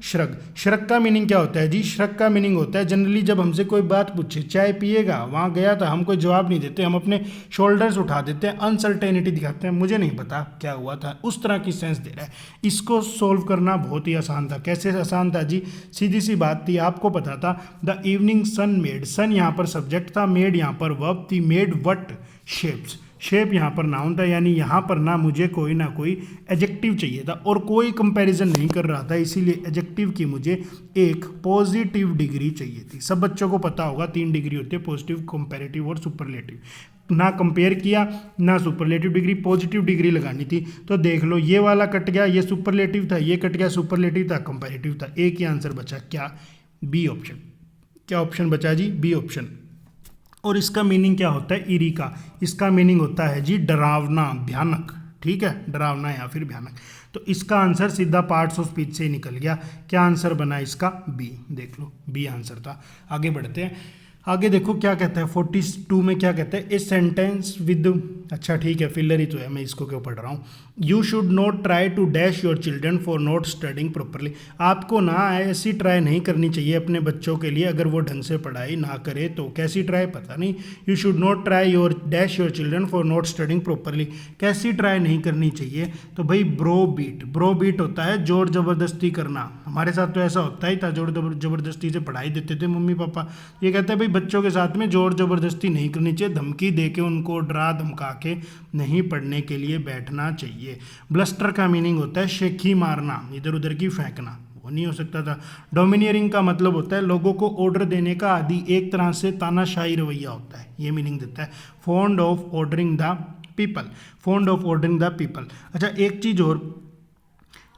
shrug. श्रग का मीनिंग क्या होता है जी? श्रग का मीनिंग होता है जनरली जब हमसे कोई बात पूछे, चाय पिएगा, वहाँ गया था, हम कोई जवाब नहीं देते, हम अपने शोल्डर्स उठा देते हैं, अनसर्टेनिटी दिखाते हैं, मुझे नहीं पता क्या हुआ था, उस तरह की सेंस दे रहा है। इसको सोल्व करना बहुत ही आसान था। कैसे आसान था जी? सीधी सी बात थी, आपको पता था द इवनिंग सन मेड, सन यहाँ पर सब्जेक्ट था, मेड यहाँ पर वर्ब थी, मेड व्हाट शेप्स, शेप यहाँ पर नाउन था, यानी यहाँ पर ना मुझे कोई ना कोई एडजेक्टिव चाहिए था और कोई कंपैरिजन नहीं कर रहा था, इसीलिए एडजेक्टिव की मुझे एक पॉजिटिव डिग्री चाहिए थी। सब बच्चों को पता होगा 3 डिग्री होती है, पॉजिटिव, कंपैरेटिव और सुपरलेटिव। ना कंपेयर किया ना सुपरलेटिव डिग्री, पॉजिटिव डिग्री लगानी थी। तो देख लो ये वाला कट गया, ये सुपरलेटिव था, ये कट गया, सुपरलेटिव था, कंपैरेटिव था। एक ही आंसर बचा, क्या? B option. क्या ऑप्शन बचा जी? B option. और इसका मीनिंग क्या होता है? इरी का, इसका मीनिंग होता है जी डरावना, भयानक। ठीक है, डरावना या फिर भयानक। तो इसका आंसर सीधा पार्ट्स ऑफ स्पीच से ही निकल गया। क्या आंसर बना इसका? बी। देख लो बी आंसर था। आगे बढ़ते हैं। आगे देखो क्या कहता है 42 में, क्या कहता है? ए सेंटेंस विद, अच्छा ठीक है फिलर ही तो है, मैं इसको क्यों पढ़ रहा हूँ। You should not try to dash your children for not studying properly. आपको ना ऐसी ट्राई नहीं करनी चाहिए अपने बच्चों के लिए अगर वो ढंग से पढ़ाई ना करे तो। कैसी ट्राई पता नहीं। You should not try your dash your children for not studying properly, कैसी ट्राई नहीं करनी चाहिए? तो भाई ब्रो बीट, ब्रो बीट होता है जोर ज़बरदस्ती करना। हमारे साथ तो ऐसा होता ही था, जोर ज़बरदस्ती से पढ़ाई देते थे मम्मी पापा। ये कहते हैं भाई बच्चों के साथ में जोर ज़बरदस्ती नहीं करनी चाहिए, धमकी दे के उनको डरा धमका के नहीं पढ़ने के लिए बैठना चाहिए। ब्लस्टर का मीनिंग होता है शेखी मारना, इधर उधर की फेंकना, वो नहीं हो सकता था। डोमिनियरिंग का मतलब होता है लोगों को ऑर्डर देने का आदि, एक तरह से तानाशाही रवैया होता है, ये मीनिंग देता है। Fond of ordering the people, fond of ordering the people. अच्छा एक चीज़ और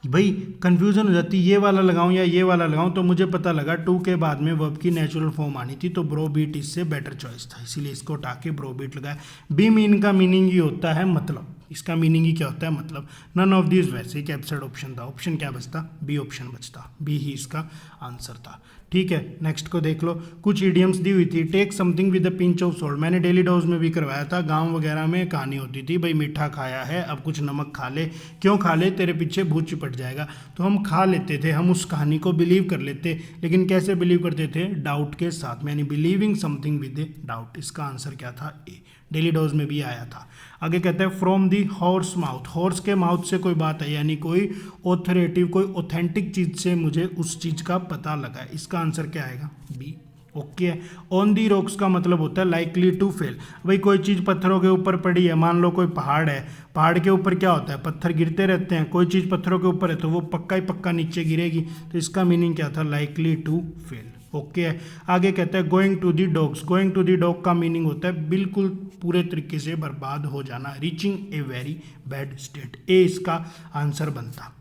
भाई कंफ्यूजन हो जाती, ये वाला लगाऊं या ये वाला लगाऊं, तो मुझे पता लगा टू के बाद में वर्ब की नेचुरल फॉर्म आनी थी, तो ब्रो बीट इससे बेटर चॉइस था, इसीलिए इसको हटा के ब्रो बीट लगाया। बी मीन का मीनिंग ही होता है मतलब, इसका मीनिंग ही क्या होता है? मतलब। नन ऑफ दिस वैसे एक एब्सर्ड ऑप्शन था, ऑप्शन क्या बचता? बी ऑप्शन बचता, बी ही इसका आंसर था। ठीक है, नेक्स्ट को देख लो। कुछ इडियम्स दी हुई थी, take something with a pinch of salt, मैंने डेली डोज में भी करवाया था, गांव वगैरह में कहानी होती थी, भाई मीठा खाया है अब कुछ नमक खा ले। क्यों खा ले? तेरे पीछे भूत चिपट जाएगा। तो हम खा लेते थे, हम उस कहानी को बिलीव कर लेते, लेकिन कैसे बिलीव करते थे? डाउट के साथ में, यानी believing something with a doubt. इसका आंसर क्या था? ए। डेली डोज में भी आया था। आगे कहते हैं from the horse mouth, horse के माउथ से कोई बात है, यानी कोई ऑथोरेटिव, कोई ऑथेंटिक चीज़ से मुझे उस चीज़ का पता लगा है। इसका आंसर क्या आएगा? बी। ओके है। ऑन दी रॉक्स का मतलब होता है लाइकली टू फेल, भाई कोई चीज़ पत्थरों के ऊपर पड़ी है, मान लो कोई पहाड़ है, पहाड़ के ऊपर क्या होता है? पत्थर गिरते रहते हैं, कोई चीज़ पत्थरों के ऊपर है तो वो पक्का ही पक्का नीचे गिरेगी, तो इसका मीनिंग क्या था? Likely to fail. ओके है। आगे कहता है going to the dogs, going to the dog का मीनिंग होता है बिल्कुल पूरे तरीके से बर्बाद हो जाना, reaching a very bad state. ए इसका आंसर बनता,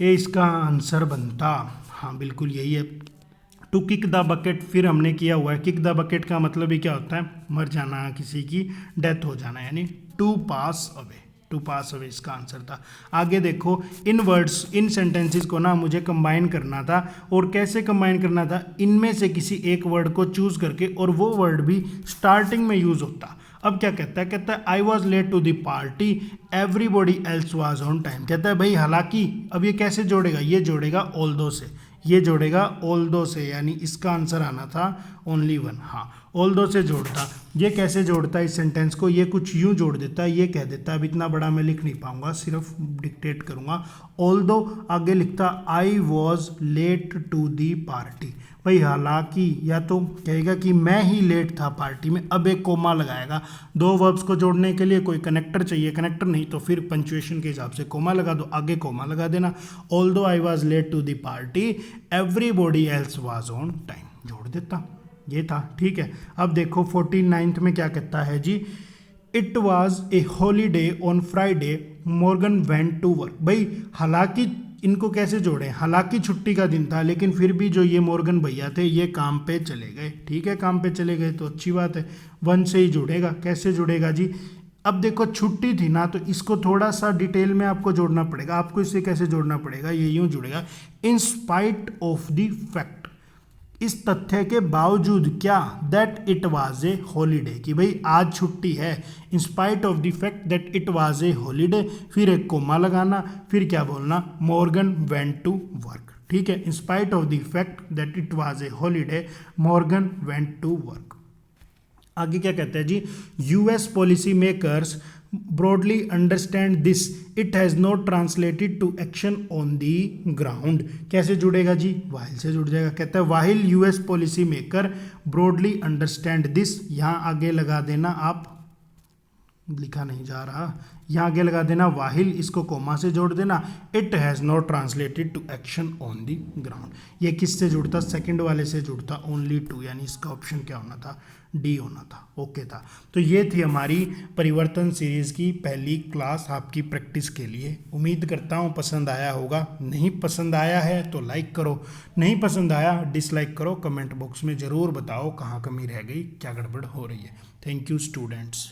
ए इसका आंसर बनता, हाँ बिल्कुल यही है। टू किक द बकेट फिर हमने किया हुआ है, किक द बकेट का मतलब ही क्या होता है? मर जाना, किसी की डेथ हो जाना, यानी to pass away, to pass away इसका आंसर था। आगे देखो, इन वर्ड्स, इन सेंटेंसेस को ना मुझे कंबाइन करना था, और कैसे कंबाइन करना था? इनमें से किसी एक वर्ड को चूज करके, और वो वर्ड भी स्टार्टिंग में यूज होता। अब क्या कहता है? कहता है I was late to the party everybody else was on time. कहता है भाई हालांकि, अब ये कैसे जोड़ेगा? ये जोड़ेगा ऑल्दो से, ये जोड़ेगा ऑल्दो से, यानी इसका आंसर आना था ओनली वन। हाँ ऑल्दो से जोड़ता। ये कैसे जोड़ता है इस सेंटेंस को? ये कुछ यूं जोड़ देता है, ये कह देता है, अब इतना बड़ा मैं लिख नहीं पाऊंगा, सिर्फ डिक्टेट करूंगा। ऑल्दो आगे लिखता I was late to the party, भाई हालांकि, या तो कहेगा कि मैं ही लेट था पार्टी में, अब एक कोमा लगाएगा। दो वर्ब्स को जोड़ने के लिए कोई कनेक्टर चाहिए, कनेक्टर नहीं तो फिर पंचुएशन के हिसाब से कोमा लगा दो, आगे कोमा लगा देना। Although I was late to the party everybody else was on time, जोड़ देता, ये था। ठीक है, अब देखो 49 में क्या कहता है जी? It was a holiday on Friday Morgan went to work. भाई हालांकि, इनको कैसे जोड़े? हालांकि छुट्टी का दिन था, लेकिन फिर भी जो ये मॉर्गन भैया थे ये काम पे चले गए। ठीक है, काम पे चले गए तो अच्छी बात है, वन से ही जुड़ेगा। कैसे जुड़ेगा जी? अब देखो छुट्टी थी ना, तो इसको थोड़ा सा डिटेल में आपको जोड़ना पड़ेगा। आपको इसे कैसे जोड़ना पड़ेगा, ये यूं जुड़ेगा, इन स्पाइट ऑफ द फैक्ट, इस तथ्य के बावजूद क्या, that it was a holiday, कि भाई आज छुट्टी है, in spite of the fact that it was a holiday, फिर एक कोमा लगाना, फिर क्या बोलना, मॉर्गन वेंट टू वर्क। ठीक है, in spite of the fact that it was a holiday, Morgan went to work. आगे क्या कहते हैं जी, US policymakers broadly understand this, it has not translated to action on the ground. कैसे जुड़ेगा जी, वाहिल से जुड़ जाएगा। कहता है while US policymaker broadly understand this, यहाँ आगे लगा देना, आप लिखा नहीं जा रहा, यहाँ आगे लगा देना वाहिल, इसको कोमा से जोड़ देना, it has not translated to action on the ground. ये किससे जुड़ता, सेकंड वाले से जुड़ता, ओनली टू, यानी इसका ऑप्शन क्या होना था, डी होना था, ओके था। तो ये थी हमारी परिवर्तन सीरीज़ की पहली क्लास आपकी प्रैक्टिस के लिए। उम्मीद करता हूँ पसंद आया होगा। नहीं पसंद आया है तो लाइक करो, नहीं पसंद आया डिसलाइक करो। कमेंट बॉक्स में ज़रूर बताओ कहाँ कमी रह गई, क्या गड़बड़ हो रही है। Thank you students.